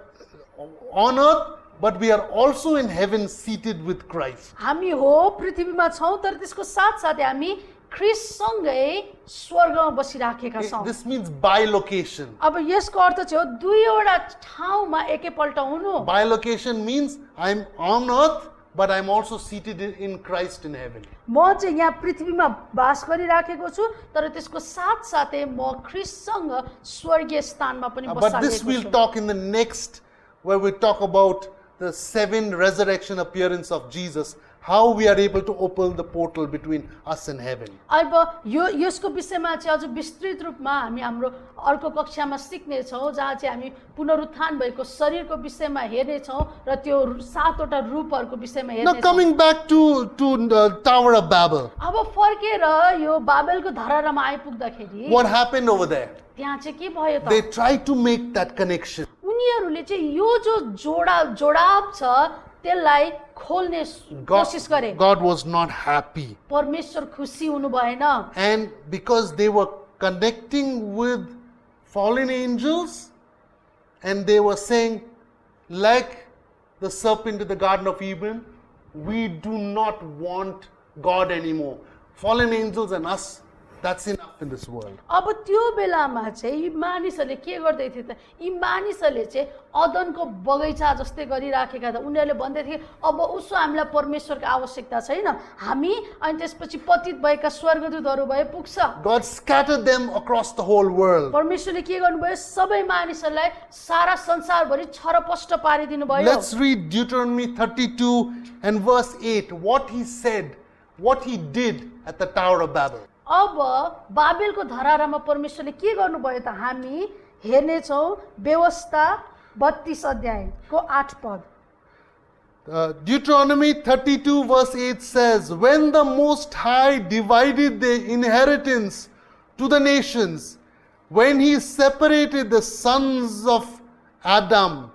A: on earth, but we are also in heaven seated with Christ.
B: हामी हो पृथ्वीमा छौँ, तर त्यसको साथसाथै हामी ख्रीष्टसँगै स्वर्गमा बसिराखेका छौँ।
A: This means bilocation.
B: अब यसको अर्थ चाहिँ हो दुईवटा ठाउँमा एकैपल्ट हुनु।
A: Bilocation means I'm on earth, but I'm also seated in Christ in heaven.
B: म चाहिँ यहाँ पृथ्वीमा बास गरिराखेको छु, तर त्यसको साथसाथै म ख्रीष्टसँग स्वर्गीय स्थानमा पनि
A: But this
B: बसिरहेको
A: we'll
B: छु।
A: talk in the next, where we talk about the 7 resurrection appearance of Jesus, how we are able to open the portal between us and heaven.
B: अब यसको विषयमा चाहिँ अझ विस्तृत रूपमा हामी हाम्रो अर्को कक्षामा सिक्ने छौँ, जहाँ चाहिँ हामी पुनरुत्थान भएको शरीरको विषयमा हेर्ने छौँ र त्यो 7वटा रूपहरूको विषयमा हेर्ने
A: Now
B: छौँ।
A: coming back to the Tower of Babel,
B: अब फर्केर यो बाबेलको धरारामा आइपुग्दाखेरि
A: what happened over there?
B: त्यहाँ चाहिँ के भयो त?
A: They tried to make that connection.
B: उनीहरूले चाहिँ यो जो जोडाव छ त्यसलाई खोल्ने कोसिस गरे।
A: God was not happy.
B: परमेश्वर खुसी हुनु भएन।
A: And because they were connecting with fallen angels, and they were saying, like the serpent in the Garden of Eden, we do not want God anymore. Fallen angels and us, that's enough in this world.
B: अब त्यो बेलामा चाहिँ यी मानिसहरूले के गर्दै थिए त? यी मानिसहरूले चाहिँ अदनको बगैँचा जस्तै गरिराखेका त। उनीहरूले भन्दै थिए अब उसो हामीलाई परमेश्वरको आवश्यकता छैन, हामी अनि त्यसपछि पतित भएका स्वर्गदूतहरू भए पुग्छ।
A: God scattered them across the whole world.
B: परमेश्वरले के गर्नुभयो? सबै मानिसहरूलाई सारा संसारभरि छरपष्ट पारिदिनु भयो।
A: Let's read Deuteronomy 32 and verse 8, what he said, what he did at the Tower of Babel.
B: अब बाबेलको धरारामा परमेश्वरले के गर्नुभयो त? हामी हेर्नेछौँ व्यवस्था 32 अध्यायको 8 पद।
A: Deuteronomy 32 verse 8 says, when the Most High divided the inheritance to the nations, when he separated the sons of Adam,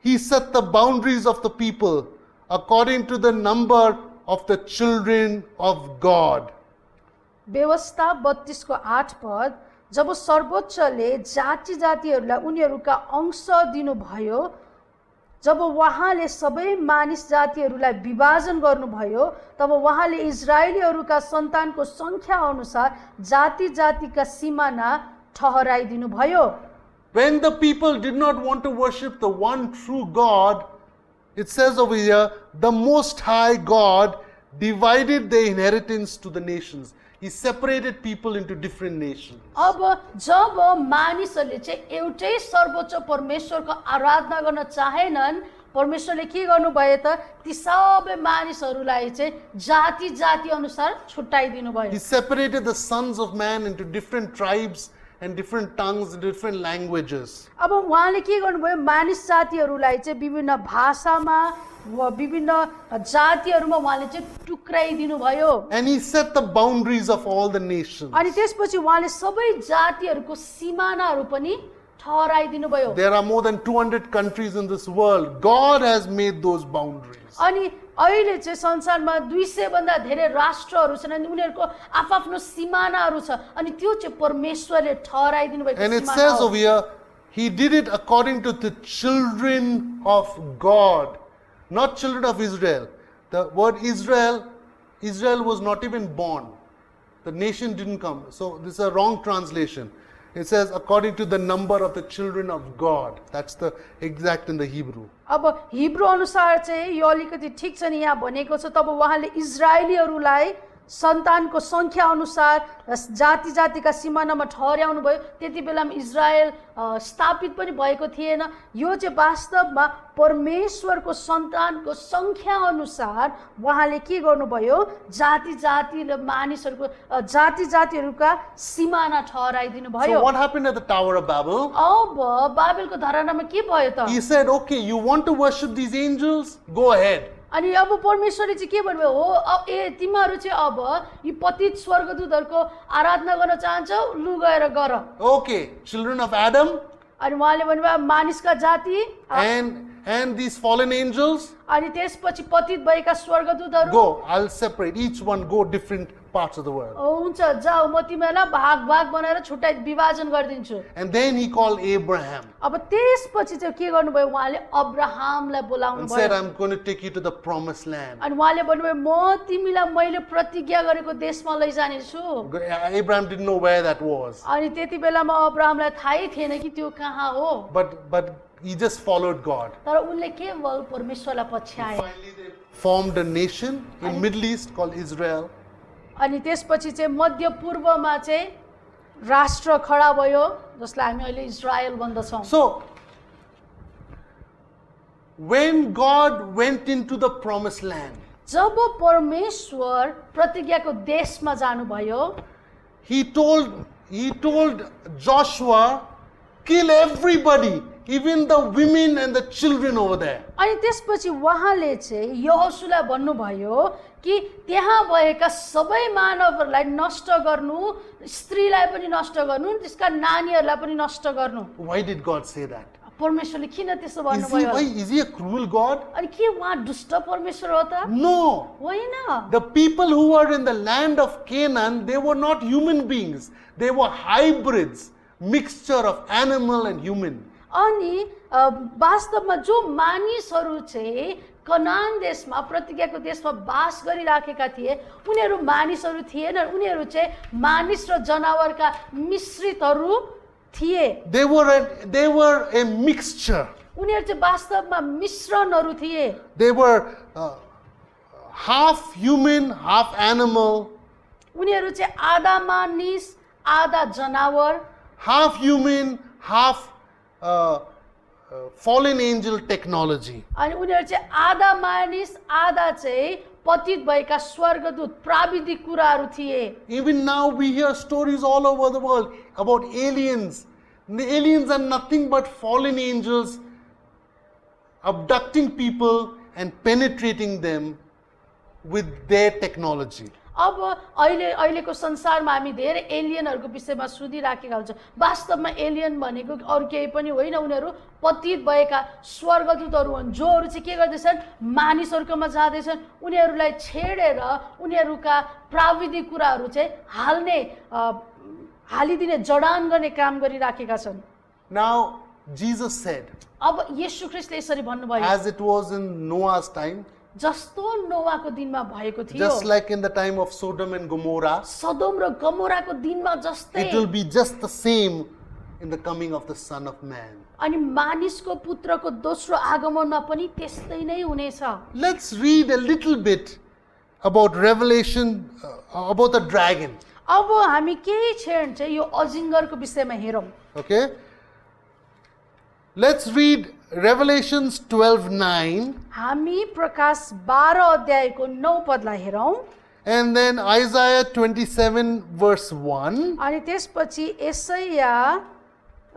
A: he set the boundaries of the people according to the number of the children of God.
B: व्यवस्था 32 को 8 पद, जब सर्वोच्चले जाति जातिहरूलाई उनीहरूका अंश दिनुभयो, जब उहाँले सबै मानिस जातिहरूलाई विभाजन गर्नुभयो, तब उहाँले इजरायलीहरूका सन्तानको संख्या अनुसार जाति जातिका सिमाना ठहराइदिनु भयो।
A: When the people did not want to worship the one true God, it says over here, the Most High God divided their inheritance to the nations. He separated people into different nations.
B: अब जब मानिसहरूले चाहिँ एउटै सर्वोच्च परमेश्वरको आराधना गर्न चाहेनन्, परमेश्वरले के गर्नुभयो त ती सबै मानिसहरूलाई चाहिँ जाति जाति अनुसार छुट्याइदिनु भयो।
A: He separated the sons of man into different tribes and different tongues and different languages.
B: अब उहाँले के गर्नुभयो, मानिस जातिहरूलाई चाहिँ विभिन्न भाषामा वा विभिन्न जातिहरूमा उहाँले चाहिँ टुक्राइदिनु भयो।
A: And he set the boundaries of all the nations.
B: अनि त्यसपछि उहाँले सबै जातिहरूको सीमानाहरू पनि ठहराइदिनु भयो।
A: There are more than 200 countries in this world. God has made those boundaries.
B: अनि अहिले चाहिँ संसारमा 200 भन्दा धेरै राष्ट्रहरू छन् अनि उनीहरूको आफ्नो सीमानाहरू छ अनि त्यो चाहिँ परमेश्वरले ठहराइदिनु भएको
A: And it
B: सीमाना
A: says
B: हो।
A: over here, he did it according to the children of God, not children of Israel. The word Israel was not even born. The nation didn't come. So this is a wrong translation. It says according to the number of the children of God. That's the exact in the Hebrew.
B: अब हिब्रू अनुसार चाहिँ यो अलिकति ठिक छ नि, यहाँ भनेको छ तब उहाँले इजरायलीहरूलाई सन्तानको संख्या अनुसार जाति जातिका सिमानामा ठहर्याउनु भयो। त्यति बेलामा इजरायल स्थापित पनि भएको थिएन। यो चाहिँ वास्तवमा परमेश्वरको सन्तानको संख्या अनुसार उहाँले के गर्नुभयो, जाति जाति मानिसहरूको जाति जातिहरूका सिमाना ठहराइदिनु भयो।
A: So what happened at the Tower of Babel?
B: अब बाबेलको धरानामा के भयो त?
A: He said, okay, you want to worship these angels? Go ahead.
B: अनि अब परमेश्वरले चाहिँ के भन्नुभयो, हो अब तिमीहरू चाहिँ अब यी पतित स्वर्गदूतहरूको आराधना गर्न चाहन्छौ, लु गएर गर।
A: Okay, children of Adam
B: अनि उहाँले भन्नुभयो मानिसका जाति
A: and these fallen angels,
B: अनि त्यसपछि पतित भएका स्वर्गदूतहरू
A: go. I'll separate. Each one go different parts of the world.
B: हुन्छ जाऊ, म तिमीहरूलाई भाग भाग बनाएर छुट्टाइ विभाजन गरिदिन्छु।
A: And then he called Abraham
B: अब त्यसपछि चाहिँ के गर्नुभयो, उहाँले अब्राहमलाई बोलाउनु
A: and
B: भयो
A: said, I'm going to take you to the promised land.
B: अनि उहाँले भन्नुभयो म तिमीलाई मैले प्रतिज्ञा गरेको देशमा लैजानेछु।
A: Abraham didn't know where that was,
B: अनि त्यति बेलामा अब्राहमलाई थाहै थिएन कि त्यो कहाँ हो,
A: but he just followed God.
B: तर उनले केवल परमेश्वरलाई पछ्याए।
A: Finally, they formed a nation in Middle East called Israel.
B: अनि त्यसपछि चाहिँ मध्य पूर्वमा चाहिँ राष्ट्र खडा भयो जसलाई हामी अहिले इजरायल भन्दछौँ।
A: So, when God went into the promised land,
B: जब परमेश्वर प्रतिज्ञाको देशमा जानुभयो,
A: he told Joshua, kill everybody, even the women and the children over there.
B: अनि त्यसपछि उहाँले चाहिँ यहोशुलाई भन्नुभयो कि त्यहाँ भएका सबै मानवहरूलाई नष्ट गर्नु, स्त्रीलाई पनि नष्ट गर्नु, त्यसका नानीहरूलाई पनि नष्ट गर्नु।
A: Why did God say that?
B: परमेश्वरले किन त्यसो भन्नुभयो?
A: Is he a cruel God?
B: अनि के उहाँ दुष्ट परमेश्वर हो त?
A: No.
B: होइन।
A: The people who were in the land of Canaan, they were not human beings. They were hybrids, mixture of animal and human.
B: अनि वास्तवमा जो मानिसहरू चाहिँ कनान देशमा प्रतिज्ञाको देशमा बास गरिराखेका थिए उनीहरू मानिसहरू थिएनन्, उनीहरू चाहिँ मानिस र जनावरका मिश्रितहरू थिए।
A: They were a mixture.
B: उनीहरू चाहिँ वास्तवमा मिश्रणहरू थिए।
A: They were half human, half animal.
B: उनीहरू चाहिँ आधा मानिस आधा जनावर,
A: Half human, half fallen angel technology.
B: अनि उनीहरू चाहिँ आधा मानिस आधा चाहिँ पतित भएका स्वर्गदूत प्राविधिक कुराहरू थिए।
A: Even now we hear stories all over the world about aliens. The aliens are nothing but fallen angels abducting people and penetrating them with their technology.
B: अब अहिलेको संसारमा हामी धेरै एलियनहरूको विषयमा सुनिराखेका हुन्छौँ। वास्तवमा एलियन भनेको अरू केही पनि होइन, उनीहरू पतित भएका स्वर्गदूतहरू हुन् जोहरू चाहिँ के गर्दैछन्, मानिसहरूकोमा जाँदैछन्, उनीहरूलाई छेडेर उनीहरूका प्राविधिक कुराहरू चाहिँ हालिदिने जडान गर्ने काम गरिराखेका छन्।
A: Now Jesus said,
B: अब येशू ख्रीष्टले यसरी भन्नुभयो,
A: as it was in Noah's time,
B: जस्तो नोवाको दिनमा भएको थियो,
A: just like in the time of Sodom and Gomorrah,
B: सदोम र गमोराको दिनमा जस्तै
A: it will be just the same in the coming of the Son of Man.
B: अनि मानिसको पुत्रको दोस्रो आगमनमा पनि त्यस्तै नै हुनेछ।
A: Let's read a little bit about Revelation, about the dragon.
B: अब हामी केही क्षण चाहिँ यो अजिङ्गरको विषयमा हेरौँ।
A: Okay? Let's read Revelations 12:9
B: हामी प्रकाश 12 अध्यायको 9 पदलाई हेरौँ
A: and then Isaiah 27 verse 1.
B: अनि त्यसपछि यसैया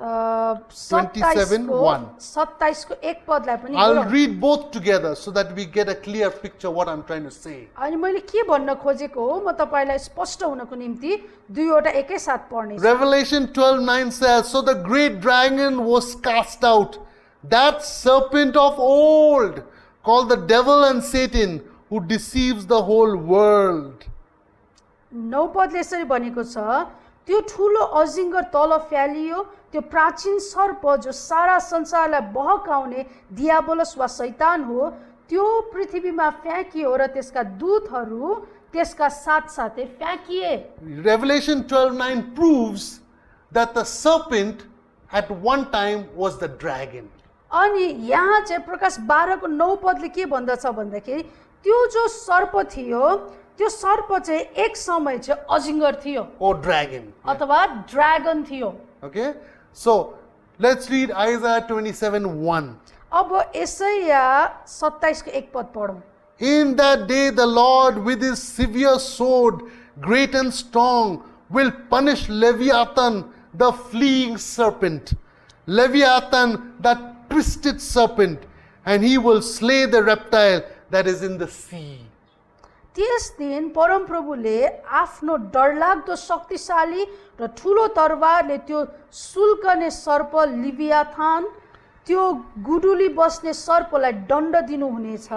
A: 27:1.
B: 27को 1 पदलाई पनि
A: I'll
B: हेरौँ।
A: read both together so that we get a clear picture what I'm trying to say.
B: अनि मैले के भन्न खोजेको हो म तपाईलाई स्पष्ट हुनको निम्ति दुईवटा एकै साथ पढ्ने छु।
A: Revelation 12:9 says, "So the great dragon was cast out, that serpent of old, called the devil and Satan, who deceives the whole world."
B: 9 पदले यसरी भनेको छ, त्यो ठुलो अजिङ्गर तल फ्यालियो, त्यो प्राचीन सर्प जो सारा संसारलाई बहकाउने दियाबोलस वा शैतान हो, त्यो पृथ्वीमा फ्याँकियो र त्यसका दूतहरू त्यसका साथसाथै फ्याँकिए।
A: Revelation 12:9 proves that the serpent at one time was the dragon.
B: अनि यहाँ चाहिँ प्रकाश 12 को 9 पदले के भन्दछ भन्दाखेरि त्यो जो सर्प थियो त्यो सर्प चाहिँ एक समय चाहिँ अजिङ्गर थियो
A: Or dragon.
B: अथवा ड्र्यागन थियो।
A: Okay? So let's read Isaiah 27:1.
B: अब यसैया 27 को 1 पद पढौँ।
A: In that day the Lord with his severe sword, great and strong, will punish Leviathan, the fleeing serpent. Leviathan, that twisted serpent, and he will slay the reptile that is in the sea.
B: त्यस दिन परमप्रभुले आफ्नो डरलाग्दो शक्तिशाली र ठुलो तरवारले त्यो सुल्कने सर्प लिभियाथान, त्यो गुडुली बस्ने सर्पलाई दण्ड दिनुहुनेछ।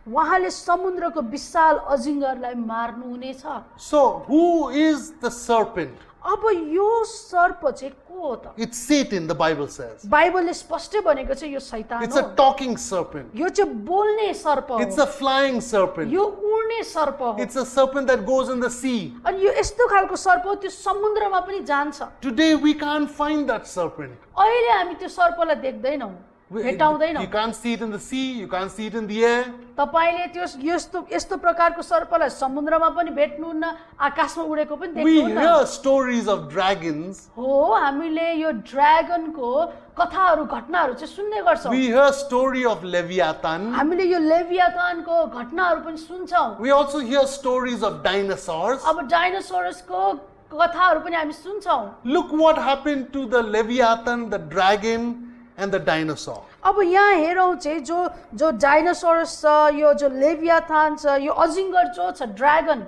B: उहाँले समुद्रको विशाल अजिङ्गरलाई मार्नुहुनेछ।
A: So who is the serpent?
B: अब यो सर्प चाहिँ को हो त?
A: It's Satan, the Bible says.
B: बाइबलले स्पष्टै भनेको छ यो शैतान
A: It's
B: हो।
A: a talking serpent.
B: यो चाहिँ बोल्ने सर्प हो।
A: It's a flying serpent.
B: यो उड्ने सर्प हो।
A: It's a serpent that goes in the sea.
B: अनि यो यस्तो खालको सर्प हो त्यो समुद्रमा पनि जान्छ।
A: Today we can't find that serpent.
B: अहिले हामी त्यो सर्पलाई देख्दैनौँ, भेटाउँदैनौँ।
A: You can't see it in the sea, you can't see it in the air.
B: तपाईले त्यो यस्तो प्रकारको सर्पलाई समुद्रमा पनि भेट्नुहुन्न, आकाशमा उडेको पनि
A: We
B: देख्नुहुन्न।
A: hear stories of dragons.
B: हो, हामीले यो ड्र्यागनको कथाहरू घटनाहरू चाहिँ सुन्ने गर्छौँ।
A: We hear story of Leviathan.
B: हामीले यो लेभियाथानको घटनाहरू पनि सुन्छौँ।
A: We also hear stories of dinosaurs.
B: अब डाइनोसोरसको कथाहरू पनि हामी सुन्छौँ।
A: Look what happened to the Leviathan, the dragon, and the dinosaur.
B: अब यहाँ हेरौँ चाहिँ जो डाइनोसोरस छ, यो जो लेभियाथान छ, यो अजिङ्गर जो छ dragon,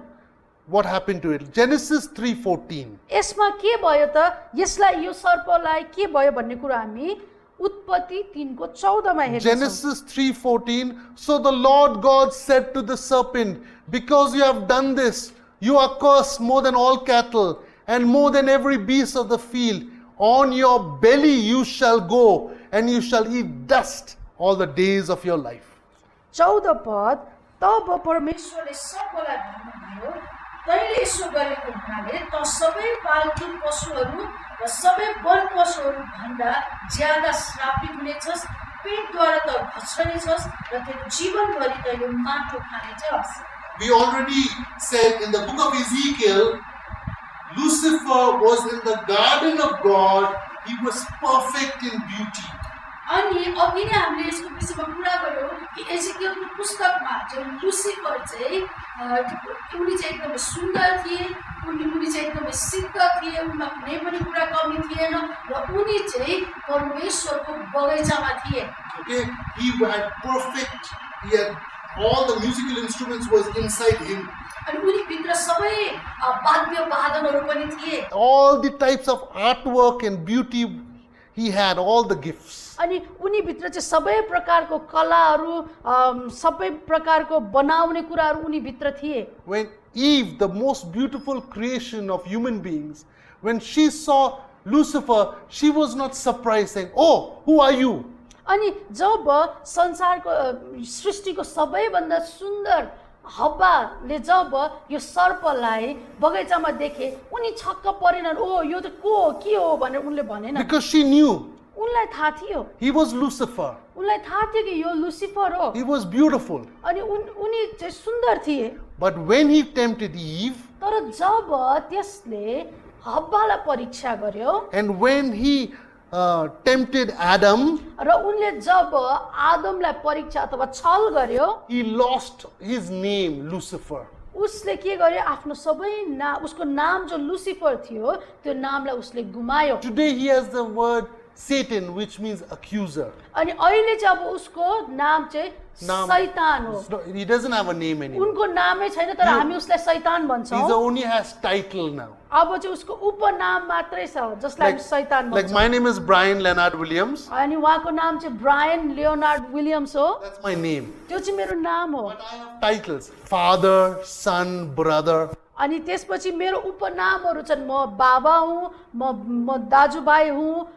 A: What happened to it? Genesis 3:14.
B: यसमा के भयो त? यसलाई यो सर्पलाई के भयो भन्ने कुरा हामी उत्पत्ति 3 को 14 मा हेर्छौँ।
A: Genesis 3:14. So the Lord God said to the serpent, "Because you have done this, you are cursed more than all cattle and more than every beast of the field. On your belly you shall go, and you shall eat dust all the days of your life."
B: 14 पद, तब परमेश्वरले सर्पलाई भन्नुभयो, तैँले यसो गरेको हुनाले त सबै पाल्तु पशुहरू र सबै वन पशुहरू भन्दा ज्यादा श्रापित हुनेछस्, पेटद्वारा त घस्रनेछस् र तेरो जीवनभरि तैँले माटो खानेछस्।
A: We already said in the book of Ezekiel, Lucifer was in the garden of God. He was perfect in beauty.
B: अनि अघि नै हामीले यसको विषयमा कुरा गर्यौँ कि एजेकियलको पुस्तकमा जो लुसिफर चाहिँ उनी चाहिँ एकदमै सुन्दर थिए, उनी चाहिँ एकदमै सिद्ध थिए, उनमा कुनै पनि कुरा कमी थिएन र उनी चाहिँ परमेश्वरको बगैँचामा थिए।
A: Okay, he had perfect. He had all the musical instruments was inside him.
B: अनि उनी भित्र सबै वाद्य वादनहरू पनि थिए।
A: All the types of artwork and beauty he had, all the gifts.
B: अनि उनी भित्र चाहिँ सबै प्रकारको कलाहरू, सबै प्रकारको बनाउने कुराहरू उनी भित्र थिए।
A: When Eve, the most beautiful creation of human beings, when she saw Lucifer, she was not surprised, saying, "Oh, who are you?"
B: अनि जब संसारको सृष्टिको सबैभन्दा सुन्दर हब्बाले जब यो सर्पलाई बगैँचामा देखे, उनी छक्क परेनन्, ओ यो त को हो, के हो भनेर उनले भनेन।
A: Because she knew
B: उनलाई थाहा थियो,
A: He was Lucifer.
B: उनलाई थाहा थियो कि यो लुसिफर हो
A: He was beautiful.
B: अनि उनी चाहिँ सुन्दर थिए।
A: But when he tempted Eve,
B: तर जब त्यसले हब्बालाई परीक्षा गर्यो
A: and when he tempted Adam,
B: र उनले जब आदमलाई परीक्षा अथवा छल गर्यो,
A: he lost his name, Lucifer.
B: उसले के गर्यो, आफ्नो सबै उसको नाम जो लुसिफर थियो त्यो नामलाई उसले गुमायो।
A: Today he has the word Satan, which means accuser.
B: अनि अहिले चाहिँ अब उसको नाम चाहिँ
A: नाम-
B: शैतान हो।
A: He doesn't have a name anymore.
B: उनको नामै छैन तर हामी उसलाई शैतान
A: He
B: भन्छौँ।
A: only has title now.
B: अब चाहिँ उसको उपनाम मात्रै छ जसलाई हामी शैतान
A: Like
B: भन्छौँ।
A: my name is Brian Leonard Williams.
B: अनि उहाँको नाम चाहिँ ब्रायन लियोनार्ड विलियम्स हो।
A: That's my name.
B: त्यो चाहिँ मेरो नाम हो।
A: But I have titles: father, son, brother.
B: अनि त्यसपछि मेरो उपनामहरू छन्, म बाबा हुँ, म दाजुभाइ हुँ,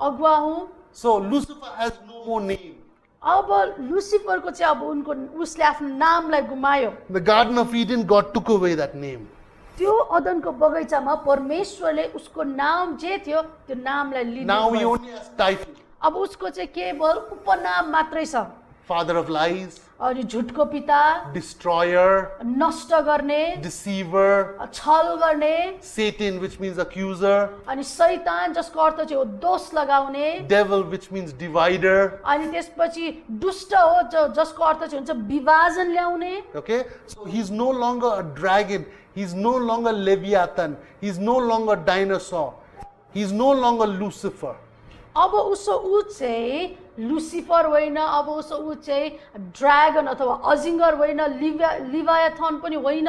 B: अगुवा हुँ।
A: So Lucifer has no more name.
B: अब लुसिफरको चाहिँ अब उसले आफ्नो नामलाई गुमायो।
A: The Garden of Eden, God took away that name.
B: त्यो अदनको बगैँचामा परमेश्वरले उसको नाम जे थियो त्यो नामलाई लिनु
A: Now he
B: भयो।
A: only has title:
B: अब उसको चाहिँ केवल उपनाम मात्रै छ।
A: father of lies,
B: अनि झुटको पिता,
A: destroyer,
B: नष्ट गर्ने,
A: deceiver,
B: छल गर्ने,
A: Satan, which means accuser,
B: अनि शैतान जसको अर्थ चाहिँ हो दोष लगाउने,
A: devil, which means divider.
B: अनि त्यसपछि दुष्ट हो जसको अर्थ चाहिँ हुन्छ विभाजन ल्याउने।
A: Okay, so he's no longer a dragon, he's no longer Leviathan, he's no longer dinosaur, he's no longer Lucifer.
B: अब उसो ऊ चाहिँ लुसिफर होइन, अब उसो ऊ चाहिँ ड्रागन अथवा अजिङ्गर होइन, लिभायाथन पनि होइन।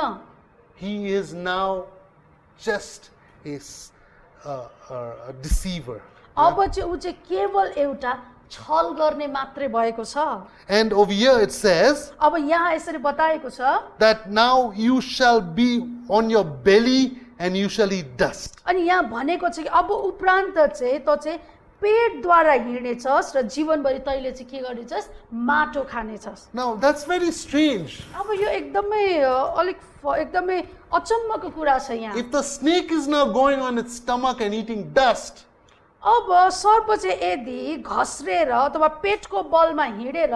A: He is now just a deceiver.
B: अब चाहिँ ऊ चाहिँ केवल एउटा छल गर्ने मात्रै भएको छ।
A: And over here it says
B: अब यहाँ यसरी बताएको छ
A: that now you shall be on your belly and you shall eat dust.
B: अनि यहाँ भनेको छ कि अब उपरान्त चाहिँ त चाहिँ पेटद्वारा हिँड्नेछस् र जीवनभरि तैँले चाहिँ के गर्नेछस्, माटो खानेछस्।
A: Now that's very strange.
B: अब यो एकदमै एकदमै अचम्मको कुरा छ यहाँ।
A: If the snake is now going on its stomach and eating dust,
B: अब सर्प चाहिँ यदि घस्रेर अथवा पेटको बलमा हिँडेर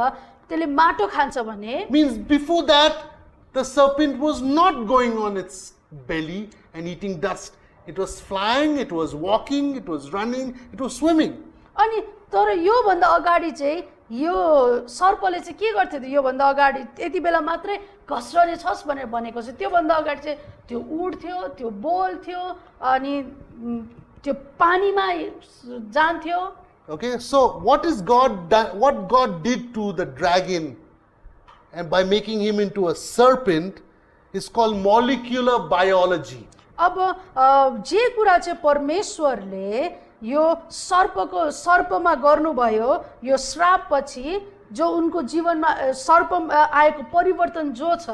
B: त्यसले माटो खान्छ भने
A: means before that the serpent was not going on its belly and eating dust. It was flying, it was walking, it was running, it was swimming.
B: अनि तर योभन्दा अगाडि चाहिँ यो सर्पले चाहिँ के गर्थ्यो त, योभन्दा अगाडि यति बेला मात्रै घस्रने छस् भनेर भनेको छ। त्योभन्दा अगाडि चाहिँ त्यो उड्थ्यो, त्यो बोल्थ्यो, अनि त्यो पानीमा जान्थ्यो।
A: Okay, so what God did to the dragon and by making him into a serpent is called molecular biology.
B: अब जे कुरा चाहिँ परमेश्वरले यो सर्पमा गर्नुभयो, यो श्राप पछि जो उनको जीवनमा सर्प आएको परिवर्तन जो छ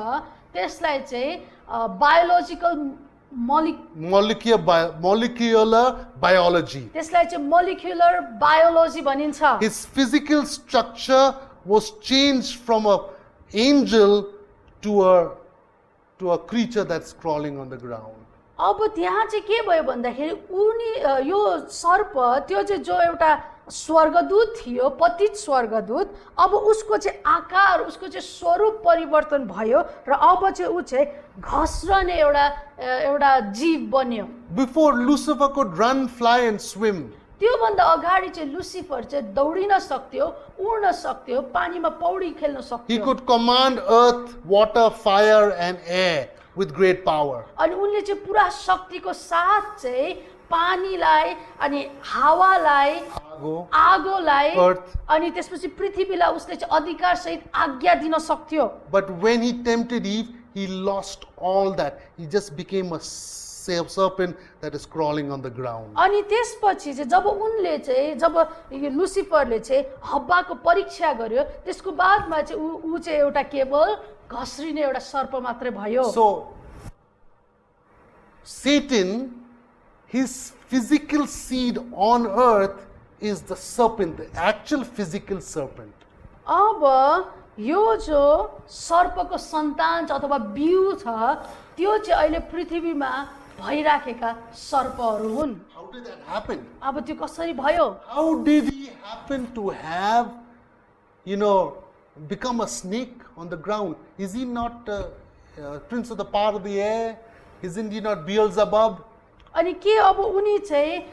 B: त्यसलाई चाहिँ बायोलोजिकल
A: molecular biology.
B: त्यसलाई चाहिँ मोलिक्युलर बायोलोजी भनिन्छ।
A: His physical structure was changed from a angel to a creature that's crawling on the ground.
B: अब त्यहाँ चाहिँ के भयो भन्दाखेरि उनी यो सर्प त्यो चाहिँ जो एउटा स्वर्गदूत थियो, पतित स्वर्गदूत, अब उसको चाहिँ आकार, उसको चाहिँ स्वरूप परिवर्तन भयो र अब चाहिँ ऊ चाहिँ घस्रने एउटा जीव बन्यो।
A: Before, Lucifer could run, fly and swim.
B: त्योभन्दा अगाडि चाहिँ लुसिफर चाहिँ दौडिन सक्थ्यो, उड्न सक्थ्यो, पानीमा पौडी खेल्न
A: He
B: सक्थ्यो।
A: could command earth, water, fire and air with great power.
B: अनि उनले चाहिँ पुरा शक्तिको साथ चाहिँ पानीलाई अनि हावालाई आगोलाई
A: earth.
B: अनि त्यसपछि पृथ्वीलाई उसले चाहिँ अधिकार सहित आज्ञा दिन सक्थ्यो।
A: But when he tempted Eve, he lost all that. He just became a serpent that is crawling on the ground.
B: अनि त्यसपछि चाहिँ जब यो लुसिफरले चाहिँ हब्बाको परीक्षा गर्यो, त्यसको बादमा चाहिँ ऊ चाहिँ एउटा केवल घस्रिने एउटा सर्प मात्रै भयो।
A: So, Satan, his physical seed on earth is the serpent, the actual physical serpent.
B: अब यो जो सर्पको सन्तान छ अथवा बिउ छ त्यो चाहिँ अहिले पृथ्वीमा भइराखेका सर्पहरू हुन्।
A: How did that happen?
B: अब त्यो कसरी भयो?
A: How did he happen to have, become a snake on the ground? Is he not prince of the power of the air? Isn't he not Beelzebub?
B: अनि के अब उनी चाहिँ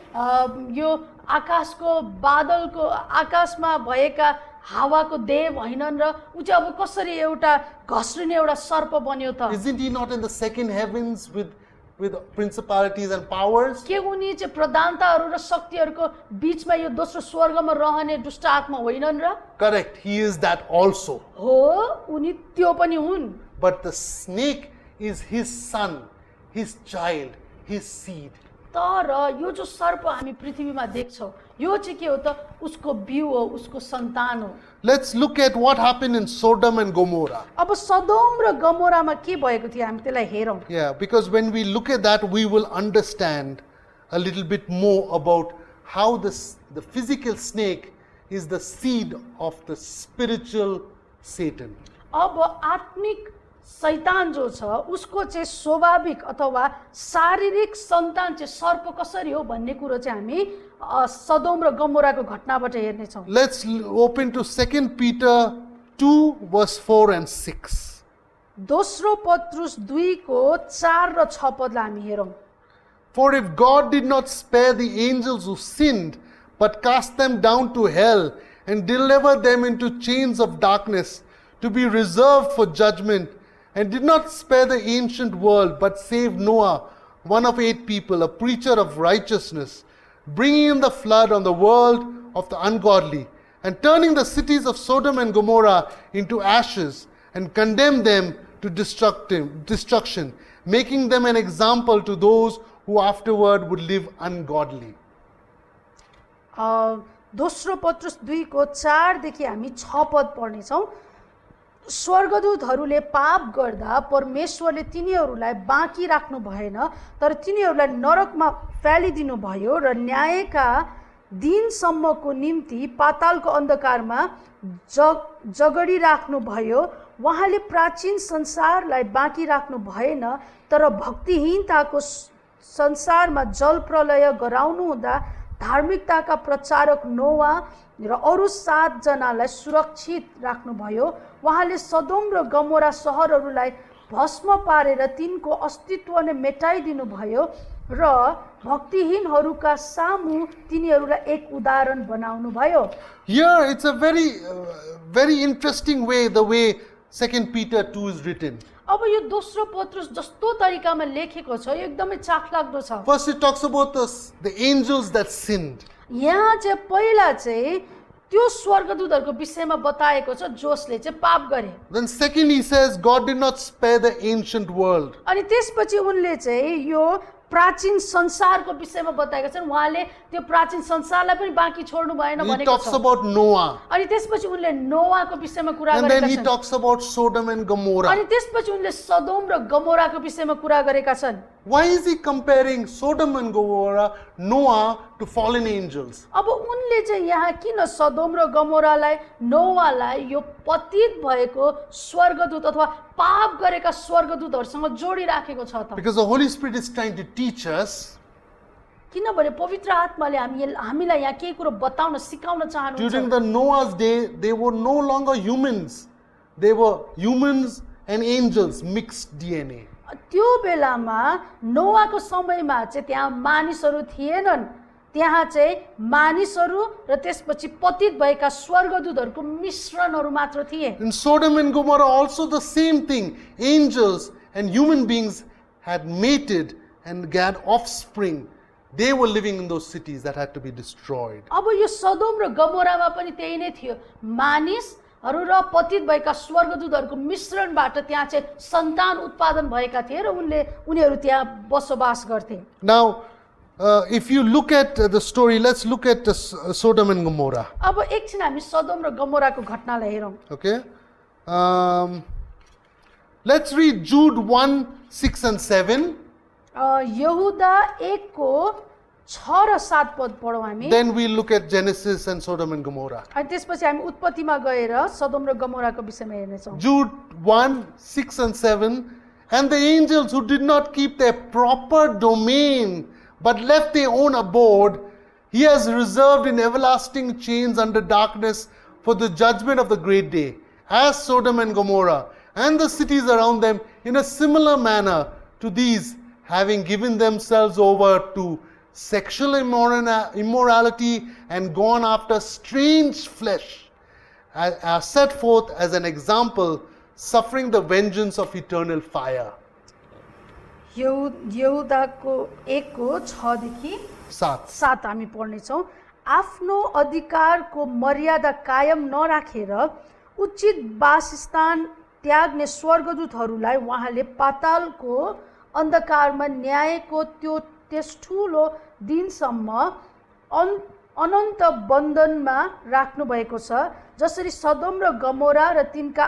B: यो आकाशको बादलको आकाशमा भएका हावाको देव होइनन् र उ चाहिँ अब कसरी एउटा घस्रिने एउटा सर्प बन्यो त?
A: Isn't he not in the second heavens with principalities and powers?
B: के उनी चाहिँ प्रधानताहरू र शक्तिहरूको बीचमा यो दोस्रो स्वर्गमा रहने दुष्ट आत्मा होइनन् र?
A: Correct, he is that also.
B: हो, उनी त्यो पनि हुन्।
A: But the snake is his son, his child, his seed.
B: तर यो जो सर्प हामी पृथ्वीमा देख्छौँ यो चाहिँ के हो त? उसको बिउ हो, उसको सन्तान हो।
A: Let's look at what happened in Sodom and Gomorrah.
B: अब सदोम र गमोरामा के भएको थियो हामी त्यसलाई हेरौँ।
A: Yeah, because when we look at that, we will understand a little bit more about how the physical snake is the seed of the spiritual Satan.
B: अब आत्मिक शैतान जो छ उसको चाहिँ स्वाभाविक अथवा शारीरिक सन्तान चाहिँ सर्प कसरी हो भन्ने कुरो चाहिँ हामी सदोम र गमोराको घटनाबाट हेर्नेछौँ।
A: Let's open to 2 Peter 2 verse 4 and 6.
B: दोस्रो पत्रुस 2 को 4 र 6 पदलाई हामी हेरौँ।
A: For if God did not spare the angels who sinned, but cast them down to hell and delivered them into chains of darkness to be reserved for judgment, and did not spare the ancient world, but saved Noah, one of 8 people, a preacher of righteousness, bringing in the flood on the world of the ungodly, and turning the cities of Sodom and Gomorrah into ashes, and condemned them to destruction, making them an example to those who afterward would live ungodly.
B: दोस्रो पत्रुस 2 को 4 देखि हामी 6 पद पढ्नेछौँ। स्वर्गदूतहरूले पाप गर्दा परमेश्वरले तिनीहरूलाई बाँकी राख्नु भएन, तर तिनीहरूलाई नरकमा फ्यालिदिनु भयो र न्यायका दिनसम्मको निम्ति पातालको अन्धकारमा जगडी राख्नु भयो। उहाँले प्राचीन संसारलाई बाँकी राख्नु भएन, तर भक्तिहीनताको संसारमा जल प्रलय गराउनु हुँदा धार्मिकताका प्रचारक नोआ र अरू 7 जनालाई सुरक्षित राख्नुभयो। उहाँले सदोम र गमोरा सहरहरूलाई भस्म पारेर तिनको अस्तित्व नै मेटाइदिनु भयो र भक्तिहीनहरूका सामु तिनीहरूलाई एक उदाहरण बनाउनु भयो।
A: Here it's a very interesting way, the way 2 Peter 2 is written.
B: अब यो दोस्रो पत्रुस जस्तो तरिकामा लेखेको छ यो एकदमै चाखलाग्दो छ।
A: First it talks about the angels that sinned.
B: यहाँ चाहिँ पहिला चाहिँ त्यो स्वर्गदूतहरूको विषयमा बताएको छ जसले चाहिँ पाप गरे।
A: Then second he says God did not spare the ancient world.
B: अनि त्यसपछि उनले चाहिँ यो प्राचीन संसारको विषयमा बताएका छन्। उहाँले त्यो प्राचीन संसारलाई पनि बाँकी छोड्नु भएन
A: He
B: भनेको
A: talks
B: छ।
A: about Noah.
B: अनि त्यसपछि उनले नोआको विषयमा कुरा
A: And then
B: गरेका
A: he
B: छन्।
A: talks about Sodom and Gomorrah.
B: अनि त्यसपछि उनले सदोम र गमोराको विषयमा कुरा गरेका छन्।
A: Why is he comparing Sodom and Gomorrah, Noah to fallen angels?
B: अब उनले चाहिँ यहाँ किन सदोम र गमोरालाई नोआलाई यो पतित भएको स्वर्गदूत अथवा पाप गरेका स्वर्गदूतहरूसँग जोडिराखेको छ त?
A: Because the Holy Spirit is trying to teach us
B: किनभने पवित्र आत्माले हामीलाई यहाँ केही कुरो बताउन सिकाउन चाहनुहुन्छ।
A: during the Noah's day, they were no longer humans. They were humans and angels, mixed DNA.
B: त्यो बेलामा नोआको समयमा चाहिँ त्यहाँ मानिसहरू थिएनन्, त्यहाँ चाहिँ मानिसहरू र त्यसपछि पतित भएका स्वर्गदूतहरूको मिश्रणहरू मात्र थिए।
A: In Sodom and Gomorrah also the same thing. Angels and human beings had mated and had offspring. They were living in those cities that had to be destroyed.
B: अब यो सदोम र गमोरामा पनि त्यही नै थियो। मानिसहरू र पतित भएका स्वर्गदूतहरूको मिश्रणबाट त्यहाँ चाहिँ सन्तान उत्पादन भएका थिए र उनीहरू त्यहाँ बसोबास गर्थे।
A: Now, if you look at the story, let's look at Sodom and Gomorrah.
B: अब एकछिन हामी सदोम र गमोराको घटनालाई हेरौँ।
A: Okay? Let's read Jude 1, 6 and 7.
B: यहुदा 1 को 6 र 7 पद पढौँ हामी।
A: Then we look at Genesis and Sodom and Gomorrah.
B: अनि त्यसपछि हामी उत्पत्तिमा गएर सदोम र गमोराको विषयमा हेर्नेछौँ।
A: Jude 1, 6 and 7. And the angels who did not keep their proper domain but left their own abode, he has reserved in everlasting chains under darkness for the judgment of the great day, as Sodom and Gomorrah and the cities around them in a similar manner to these, having given themselves over to sexual immorality and gone after strange flesh, are set forth as an example, suffering the vengeance of eternal fire.
B: यहुदाको 1:6 7 हामी पढ्नेछौँ। आफ्नो अधिकारको मर्यादा कायम नराखेर उचित वासस्थान त्याग्ने स्वर्गदूतहरूलाई उहाँले पातालको अन्धकारमा न्यायको त्यस ठुलो दिनसम्म अनन्त बन्धनमा राख्नु भएको छ, जसरी सदोम र गमोरा र तिनका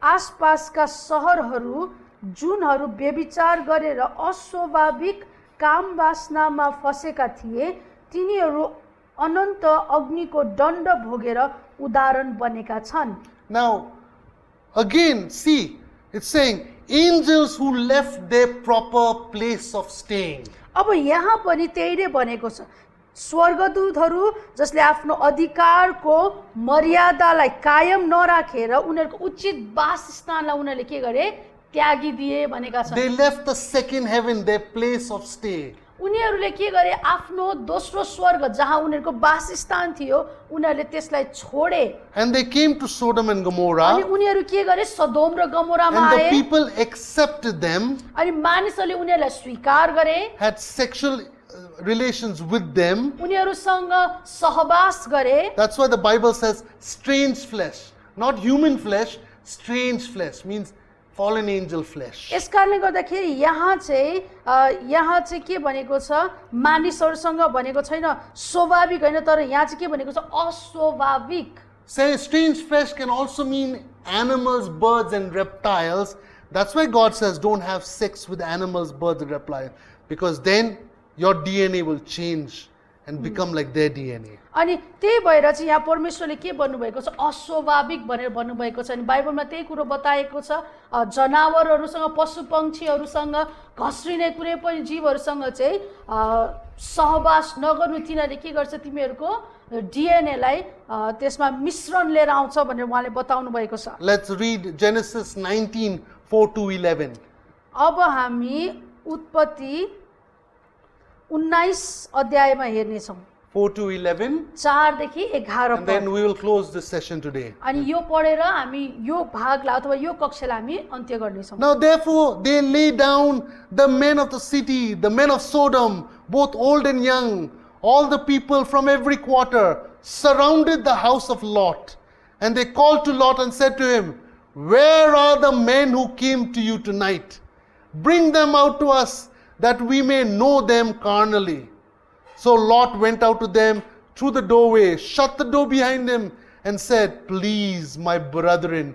B: आसपासका सहरहरू जुनहरू व्यभिचार गरेर अस्वाभाविक काम वासनामा फसेका थिए, तिनीहरू अनन्त अग्निको दण्ड भोगेर उदाहरण बनेका छन्।
A: Now, again, see, it's saying angels who left their proper place of staying.
B: अब यहाँ पनि त्यही नै भनेको छ, स्वर्गदूतहरू जसले आफ्नो अधिकारको मर्यादालाई कायम नराखेर उनीहरूको उचित वासस्थानलाई उनीहरूले के गरे, त्यागिदिए भनेका छन्।
A: They left the second heaven, their place of stay.
B: उनीहरूले के गरे, आफ्नो दोस्रो स्वर्ग जहाँ उनीहरूको वासस्थान थियो उनीहरूले त्यसलाई छोडे
A: And they came to Sodom and Gomorrah,
B: अनि उनीहरू के गरे, सदोम र गमोरामा
A: and the
B: आए
A: people accepted them,
B: अनि मानिसहरूले उनीहरूलाई स्वीकार गरे,
A: had sexual relations with them.
B: उनीहरूसँग सहवास गरे।
A: That's why the Bible says strange flesh, not human flesh, strange flesh means fallen angel flesh.
B: यस कारणले गर्दाखेरि यहाँ चाहिँ के भनेको छ, मानिसहरूसँग भनेको छैन, स्वाभाविक होइन, तर यहाँ चाहिँ के भनेको छ, अस्वाभाविक।
A: Say strange flesh can also mean animals, birds and reptiles. That's why God says don't have sex with animals, birds and reptiles, because then your DNA will change and become like their DNA.
B: अनि त्यही भएर चाहिँ यहाँ परमेश्वरले के भन्नुभएको छ, अस्वाभाविक भनेर भन्नुभएको छ। अनि बाइबलमा त्यही कुरो बताएको छ, जनावरहरूसँग, पशु पक्षीहरूसँग, घस्रिने कुनै पनि जीवहरूसँग चाहिँ सहवास नगर्नु, तिनीहरूले के गर्छ, तिमीहरूको डिएनएलाई त्यसमा मिश्रण लिएर आउँछ भनेर उहाँले बताउनु भएको छ।
A: Let's read Genesis 19:4-11.
B: अब हामी उत्पत्ति 19 अध्यायमा हेर्नेछौँ,
A: 4-11,
B: 4 देखि 11
A: and then we will close this session today.
B: अनि यो पढेर हामी यो भागलाई अथवा यो कक्षालाई हामी अन्त्य गर्नेछौँ।
A: Now therefore they lay down, the men of the city, the men of Sodom, both old and young, all the people from every quarter, surrounded the house of Lot. And they called to Lot and said to him, "Where are the men who came to you tonight? Bring them out to us, that we may know them carnally." So Lot went out to them through the doorway, shut the door behind him, and said, "Please, my brethren,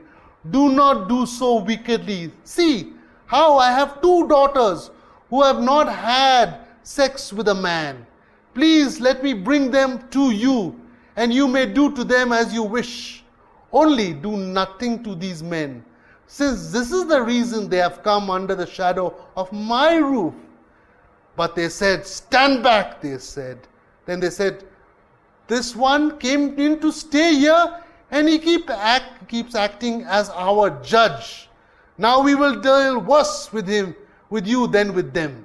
A: do not do so wickedly. See how I have 2 daughters who have not had sex with a man. Please let me bring them to you, and you may do to them as you wish. Only do nothing to these men, since this is the reason they have come under the shadow of my roof." But they said, "Stand back," they said. Then they said, "This one came in to stay here, and he keeps acting as our judge. Now we will deal worse with you than with them."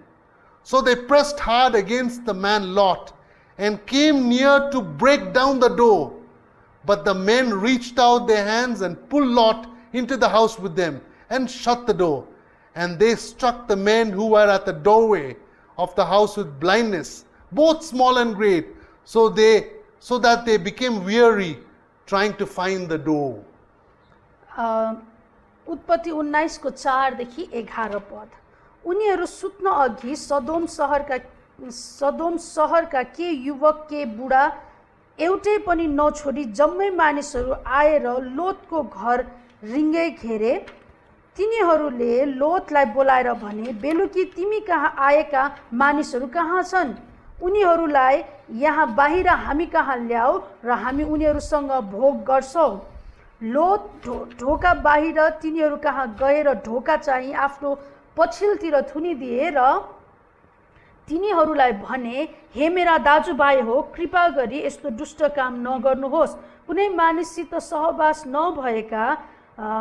A: So they pressed hard against the man Lot, and came near to break down the door. But the men reached out their hands and pulled Lot into the house with them, and shut the door. And they struck the men who were at the doorway of the house with blindness, both small and great, so that they became weary trying to find the door.
B: उत्पत्ति 19 को 4 देखि 11 पद। उनीहरू सुत्न अघि सदोम सहरका के युवक के बुढा एउटै पनि नछोडी जम्मै मानिसहरू आएर लोतको घर रिङ्गै घेरे। तिनीहरूले लोतलाई बोलाएर भने, "बेलुकी तिमी कहाँ आएका मानिसहरू कहाँ छन्? उनीहरूलाई यहाँ बाहिर हामी कहाँ ल्याऊ र हामी उनीहरूसँग भोग गर्छौँ। लोत ढोका बाहिर तिनीहरू कहाँ गएर ढोका चाहिँ आफ्नो पछिल्तिर थुनिदिए र तिनीहरूलाई भने, हे मेरा दाजुभाइ हो, कृपा गरी यस्तो दुष्ट काम नगर्नुहोस्। कुनै मानिससित सहवास नभएका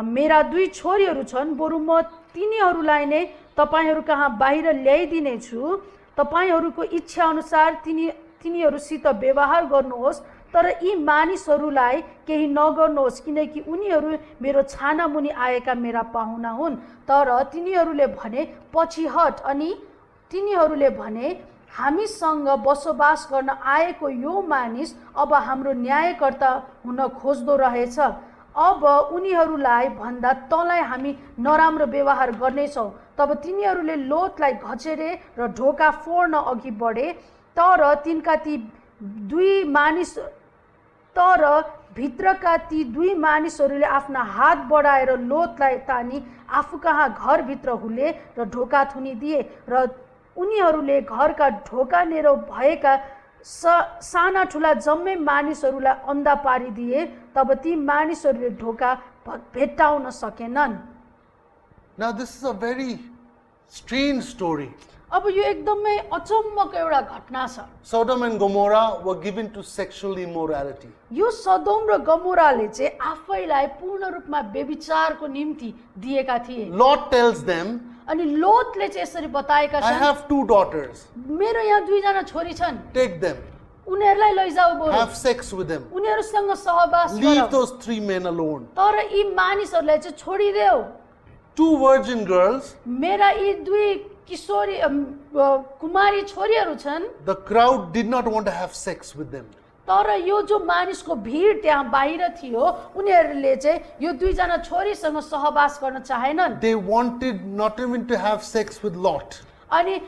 B: मेरा 2 छोरीहरू छन्, बरु म तिनीहरूलाई नै तपाईहरू कहाँ बाहिर ल्याइदिनेछु। तपाईहरूको इच्छा अनुसार तिनीहरूसित व्यवहार गर्नुहोस्, तर यी मानिसहरूलाई केही नगर्नुहोस्, किनकि उनीहरू मेरो छाना मुनि आएका मेरा पाहुना हुन्। तर तिनीहरूले भने, पछि हट। अनि तिनीहरूले भने, हामीसँग बसोबास गर्न आएको यो मानिस अब हाम्रो न्यायकर्ता हुन खोज्दो रहेछ। अब उनीहरूलाई भन्दा तँलाई हामी नराम्रो व्यवहार गर्नेछौँ। तब तिनीहरूले लोतलाई घचेरे र ढोका फोड्न अघि बढे, तर भित्रका ती 2 मानिसहरूले आफ्ना हात बढाएर लोतलाई तानी आफू कहाँ घरभित्र हुले र ढोका थुनिदिए, र उनीहरूले घरका ढोकानेर भएका साना ठुला जम्मै मानिसहरूलाई अन्धा पारिदिए। तब ती मानिसहरूले ढोका भेट्टाउन सकेनन्।
A: Now this is a very strange story.
B: अब यो एकदमै अचम्मको एउटा घटना छ।
A: Sodom and Gomorrah were given to sexual immorality.
B: यो सदोम र गमोराले चाहिँ आफैलाई पूर्ण रूपमा व्यभिचारको निम्ति दिएका थिए।
A: Lot tells them,
B: अनि लोतले चाहिँ यसरी बताएका
A: I
B: छन्,
A: have 2 daughters.
B: मेरो यहाँ 2 जना छोरी छन्,
A: Take them.
B: उनीहरूलाई लैजाऊ बरु,
A: Have sex with them.
B: उनीहरूसँग सहवास
A: Leave
B: गर।
A: those 3 men alone.
B: तर यी मानिसहरूलाई चाहिँ छोडिदेऊ।
A: 2 virgin girls.
B: मेरा यी 2 किशोरी कुमारी छोरीहरू छन्।
A: The crowd did not want to have sex with them.
B: तर यो जो मानिसको भिड त्यहाँ बाहिर थियो, उनीहरूले चाहिँ यो 2 जना छोरीसँग सहवास गर्न चाहेनन्।
A: They wanted not even to have sex with Lot.
B: अनि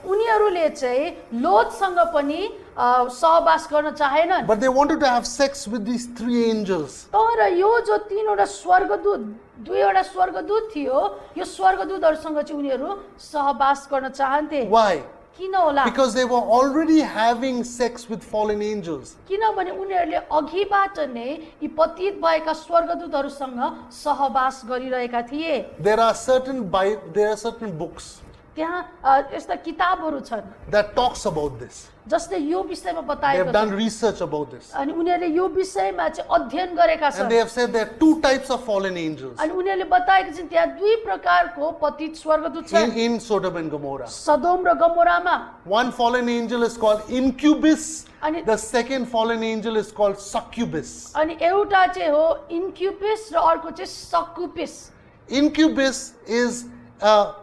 B: उनीहरूले चाहिँ लोतसँग पनि सहवास गर्न चाहेनन्।
A: But they wanted to have sex with these 3 angels.
B: तर यो जो 3वटा स्वर्गदूत, 2वटा स्वर्गदूत थियो, यो स्वर्गदूतहरूसँग चाहिँ उनीहरू सहवास गर्न चाहन्थे।
A: Why?
B: किन होला?
A: Because they were already having sex with fallen angels.
B: किनभने उनीहरूले अघिबाट नै यी पतित भएका स्वर्गदूतहरूसँग सहवास गरिरहेका थिए।
A: There are certain books
B: त्यहाँ यस्ता किताबहरू छन्
A: that talks about this.
B: जसले यो विषयमा
A: They
B: बताएको
A: have
B: छ।
A: done research about this.
B: अनि उनीहरूले यो विषयमा चाहिँ अध्ययन गरेका
A: And
B: छन्।
A: they have said there are 2 types of fallen angels
B: अनि उनीहरूले बताएका छन् त्यहाँ 2 प्रकारको पतित स्वर्गदूत छन्
A: in Sodom and Gomorrah.
B: सदोम र गमोरामा।
A: One fallen angel is called incubus.
B: अनि
A: The second fallen angel is called succubus.
B: अनि एउटा चाहिँ हो इन्क्युबिस र अर्को चाहिँ सक्कुबिस।
A: Incubus is a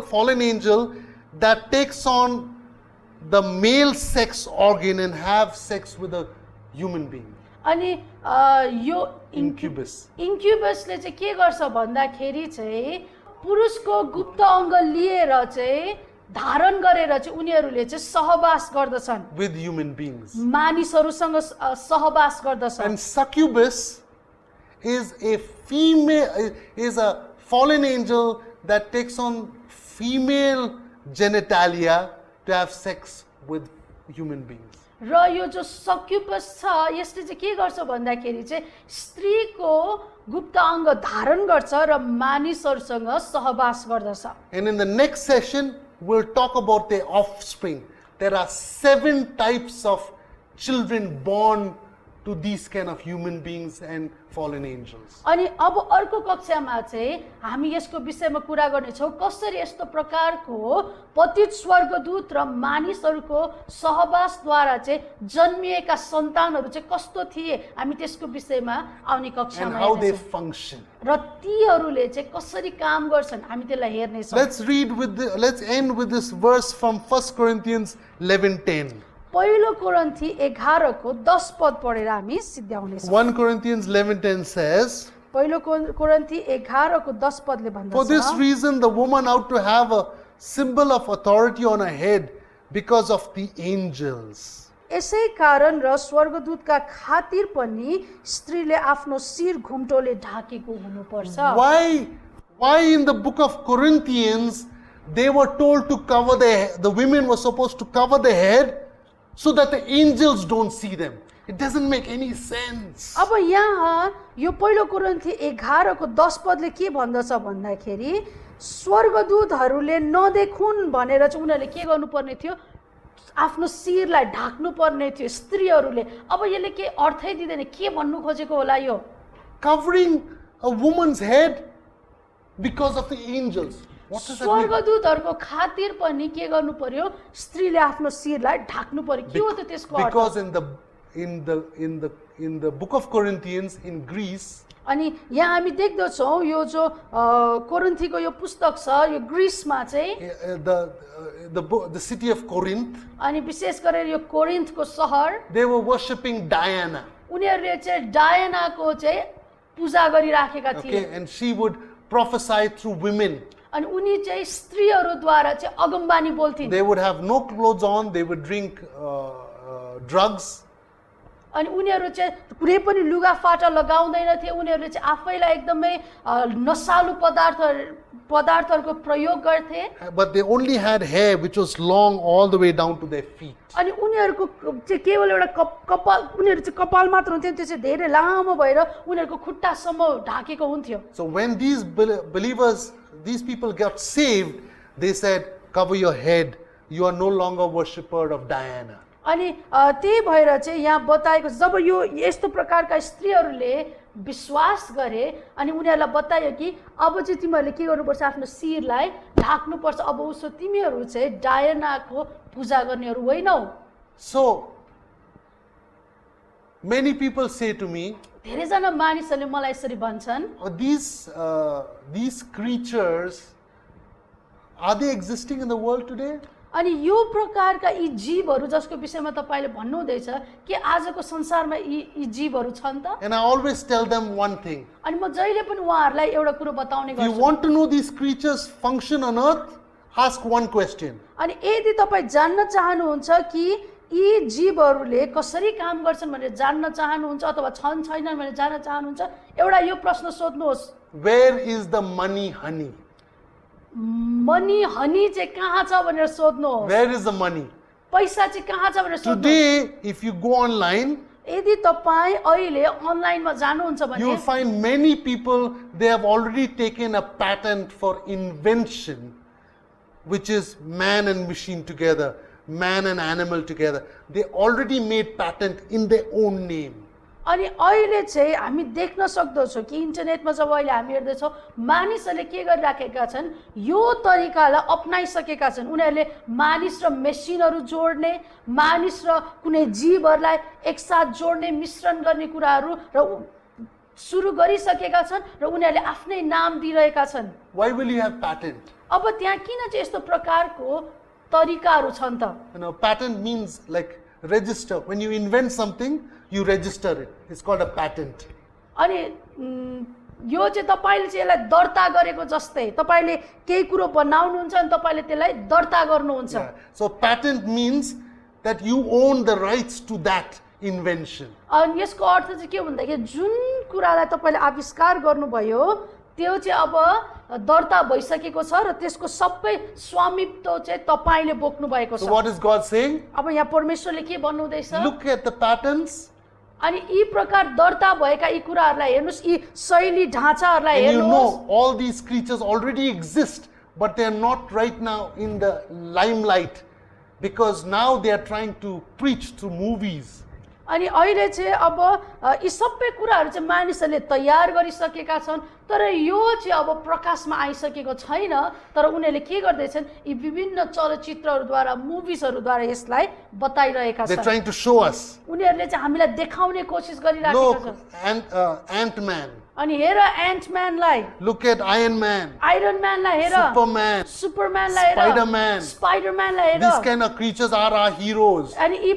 A: fallen angel that takes on the male sex organ and have sex with a human being.
B: अनि यो
A: Incubus.
B: इन्क्युबसले चाहिँ के गर्छ भन्दाखेरि चाहिँ पुरुषको गुप्त अङ्ग लिएर चाहिँ धारण गरेर चाहिँ उनीहरूले चाहिँ सहवास गर्दछन्,
A: With human beings.
B: मानिसहरूसँग सहवास गर्दछन्।
A: And succubus is a fallen angel that takes on female genitalia to have sex with human beings.
B: र यो जो सक्युबस छ यसले चाहिँ के गर्छ भन्दाखेरि चाहिँ स्त्रीको गुप्त अङ्ग धारण गर्छ र मानिसहरूसँग सहवास गर्दछ।
A: And in the next session, we'll talk about their offspring. There are 7 types of children born to these kind of human beings and fallen angels.
B: अनि अब अर्को कक्षामा चाहिँ हामी यसको विषयमा कुरा गर्नेछौँ, कसरी यस्तो प्रकारको पतित स्वर्गदूत र मानिसहरूको सहवासद्वारा चाहिँ जन्मिएका सन्तानहरू चाहिँ कस्तो थिए, हामी त्यसको विषयमा आउने
A: And
B: कक्षामा
A: how they
B: हेर्नेछौँ
A: function.
B: र तीहरूले चाहिँ कसरी काम गर्छन् हामी त्यसलाई हेर्नेछौँ।
A: Let's end with this verse from 1 Corinthians 11:10.
B: पहिलो कोरिन्थी 11 को 10 पद पढेर हामी सिद्ध्याउनेछौँ।
A: 1 Corinthians 11:10 says,
B: पहिलो कोरिन्थी 11 को 10 पदले
A: For this
B: भन्दछ,
A: reason the woman ought to have a symbol of authority on her head because of the angels.
B: यसै कारण र स्वर्गदूतका खातिर पनि स्त्रीले आफ्नो शिर घुम्टोले ढाकेको हुनुपर्छ।
A: Why in the book of Corinthians they were told to cover the women were supposed to cover their head so that the angels don't see them? It doesn't make any sense.
B: अब यहाँ यो पहिलो कोरिन्थी 11:10 के भन्दछ भन्दाखेरि स्वर्गदूतहरूले नदेखुन् भनेर चाहिँ उनीहरूले के गर्नुपर्ने थियो, आफ्नो शिरलाई ढाक्नु पर्ने थियो स्त्रीहरूले। अब यसले के अर्थै दिँदैन, के भन्नु खोजेको होला यो?
A: Covering a woman's head because of the angels. What does that mean?
B: स्वर्गदूतहरूको खातिर पनि के गर्नु पर्यो, स्त्रीले आफ्नो शिरलाई ढाक्नु पर्यो। के हो त त्यसको अर्थ?
A: Because in the book of Corinthians in Greece,
B: अनि यहाँ हामी देख्दछौँ यो जो कोरिन्थीको यो पुस्तक छ यो ग्रिसमा चाहिँ
A: the city of Corinth,
B: अनि विशेष गरेर यो कोरिन्थको सहर
A: they were worshipping Diana.
B: उनीहरूले चाहिँ डायनाको चाहिँ पूजा गरिराखेका थिए।
A: Okay, and she would prophesy through women.
B: अनि उनी चाहिँ स्त्रीहरूद्वारा चाहिँ अगमबानी बोल्थिन्।
A: They would have no clothes on, they would drink drugs.
B: अनि उनीहरू चाहिँ कुनै पनि लुगाफाटा लगाउँदैनथे, उनीहरूले चाहिँ आफैलाई एकदमै नसालु पदार्थहरूको प्रयोग गर्थे।
A: But they only had hair which was long all the way down to their feet.
B: अनि उनीहरूको चाहिँ केवल एउटा कपाल, उनीहरू चाहिँ कपाल मात्र हुन्थ्यो, त्यो चाहिँ धेरै लामो भएर उनीहरूको खुट्टासम्म ढाकेको हुन्थ्यो।
A: So when these believers, these people got saved, they said, cover your head, you are no longer worshipper of Diana.
B: अनि त्यही भएर चाहिँ यहाँ बताएको जब यो यस्तो प्रकारका स्त्रीहरूले विश्वास गरे अनि उनीहरूलाई बतायो कि अब चाहिँ तिमीहरूले के गर्नुपर्छ, आफ्नो शिरलाई ढाक्नुपर्छ, अब उसो तिमीहरू चाहिँ डायनाको पूजा गर्नेहरू होइनौ।
A: So many people say to me,
B: धेरैजना मानिसहरूले मलाई यसरी भन्छन्,
A: these creatures, are they existing in the world today?
B: अनि यो प्रकारका यी जीवहरू जसको विषयमा तपाईले भन्नुहुँदैछ कि आजको संसारमा यी जीवहरू छन् त?
A: And I always tell them one thing.
B: अनि म जहिले पनि उहाँहरूलाई एउटा कुरा बताउने
A: If you
B: गर्छु।
A: want to know these creatures function on earth, ask one question.
B: अनि यदि तपाईँ जान्न चाहनुहुन्छ कि यी जीवहरूले कसरी काम गर्छन् भनेर जान्न चाहनुहुन्छ अथवा छन् छैनन् भनेर जान्न चाहनुहुन्छ, एउटा यो प्रश्न सोध्नुहोस्,
A: Where is the money, honey?
B: Money honey चाहिँ कहाँ छ भनेर सोध्नुहोस्।
A: Where is the money?
B: पैसा चाहिँ कहाँ छ भनेर सोध्नुहोस्।
A: Today, if you go online,
B: यदि तपाईँ अहिले अनलाइनमा जानुहुन्छ
A: you will
B: भने
A: find many people, they have already taken a patent for invention, which is man and machine together, man and animal together. They already made patent in their own name.
B: अनि अहिले चाहिँ हामी देख्न सक्दछौँ कि इन्टरनेटमा जब अहिले हामी हेर्दैछौँ मानिसहरूले के गरिराखेका छन्, यो तरिकालाई अपनाइसकेका छन्। उनीहरूले मानिस र मेसिनहरू जोड्ने, मानिस र कुनै जीवहरूलाई एकसाथ जोड्ने, मिश्रण गर्ने कुराहरू र सुरु गरिसकेका छन् र उनीहरूले आफ्नै नाम दिइरहेका छन्।
A: Why will you have patent?
B: अब त्यहाँ किन चाहिँ यस्तो प्रकारको तरिकाहरू छन् त?
A: You know, patent means like register. When you invent something, you register it. It's called a patent.
B: अनि यो चाहिँ तपाईले चाहिँ यसलाई दर्ता गरेको जस्तै, तपाईले केही कुरो बनाउनुहुन्छ अनि तपाईले त्यसलाई दर्ता गर्नुहुन्छ।
A: Yeah. So patent means that you own the rights to that invention.
B: अनि यसको अर्थ चाहिँ के भन्दाखेरि जुन कुरालाई तपाईले आविष्कार गर्नुभयो त्यो चाहिँ अब दर्ता भइसकेको छ र त्यसको सबै स्वामित्व चाहिँ तपाईले बोक्नु भएको
A: So
B: छ।
A: what is God saying?
B: अब यहाँ परमेश्वरले के भन्नुहुँदैछ?
A: Look at the patents
B: अनि यी प्रकार दर्ता भएका यी कुराहरूलाई हेर्नुस्, यी शैली ढाँचाहरूलाई
A: and you
B: हेर्नुस्।
A: know all these creatures already exist, but they are not right now in the limelight because now they are trying to preach through movies.
B: अनि अहिले चाहिँ अब यी सबै कुराहरू चाहिँ मानिसहरूले तयार गरिसकेका छन्, तर यो चाहिँ अब प्रकाशमा आइसकेको छैन। तर उनीहरूले के गर्दैछन्, यी विभिन्न चलचित्रहरूद्वारा, मुभिजहरूद्वारा यसलाई बताइरहेका
A: They're
B: छन्।
A: trying to show us.
B: उनीहरूले चाहिँ हामीलाई देखाउने कोसिस गरिरहेका
A: Look,
B: छन्।
A: Ant-Man.
B: अनि हेर एन्टम्यानलाई,
A: Look at Iron Man,
B: Iron म्यानलाई हेर,
A: Superman,
B: सुपरम्यानलाई हेर,
A: Spider-Man.
B: स्पाइडरम्यानलाई हेर।
A: These kind of creatures are our heroes.
B: अनि यी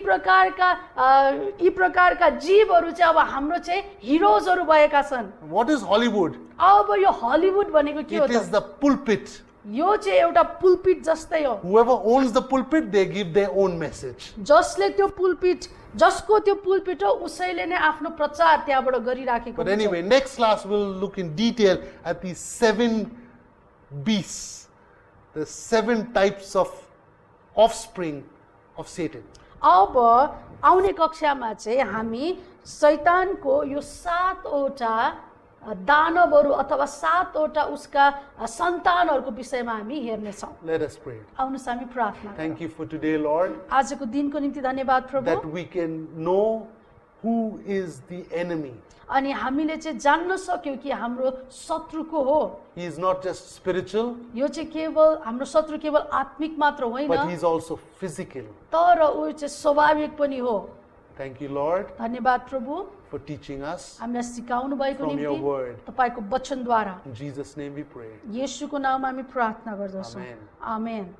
B: प्रकारका जीवहरू चाहिँ अब हाम्रो चाहिँ हिरोजहरू भएका छन्।
A: What is Hollywood?
B: अब यो हलिउड भनेको के हो
A: It is
B: त?
A: the pulpit.
B: यो चाहिँ एउटा पुलपिट जस्तै हो।
A: Whoever owns the pulpit, they give their own message.
B: जसले त्यो पुलपिट, जसको त्यो पुलपिट हो उसैले नै आफ्नो प्रचार त्यहाँबाट गरिराखेको
A: But
B: हुन्छ।
A: anyway, next class we'll look in detail at these 7 beasts, the 7 types of offspring of Satan.
B: अब आउने कक्षामा चाहिँ हामी शैतानको यो 7वटा दानवहरू अथवा 7वटा उसका सन्तानहरूको विषयमा हामी हेर्नेछौँ।
A: Let us pray.
B: आउनुहोस् हामी प्रार्थना गरौँ।
A: Thank you for today, Lord,
B: आजको दिनको निम्ति धन्यवाद प्रभु।
A: that we can know who is the enemy.
B: अनि हामीले चाहिँ जान्न सक्यौँ कि हाम्रो शत्रु को हो।
A: He is not just spiritual,
B: यो चाहिँ केवल हाम्रो शत्रु केवल आत्मिक मात्र होइन,
A: but he is also physical.
B: तर ऊ चाहिँ स्वाभाविक पनि हो।
A: Thank you, Lord,
B: धन्यवाद प्रभु
A: for teaching us
B: हामीलाई सिकाउनु भएको
A: from your
B: निम्ति
A: word.
B: तपाईको वचनद्वारा।
A: In Jesus' name we pray.
B: येशूको नाममा हामी प्रार्थना गर्दछौँ।
A: Amen.
B: आमेन।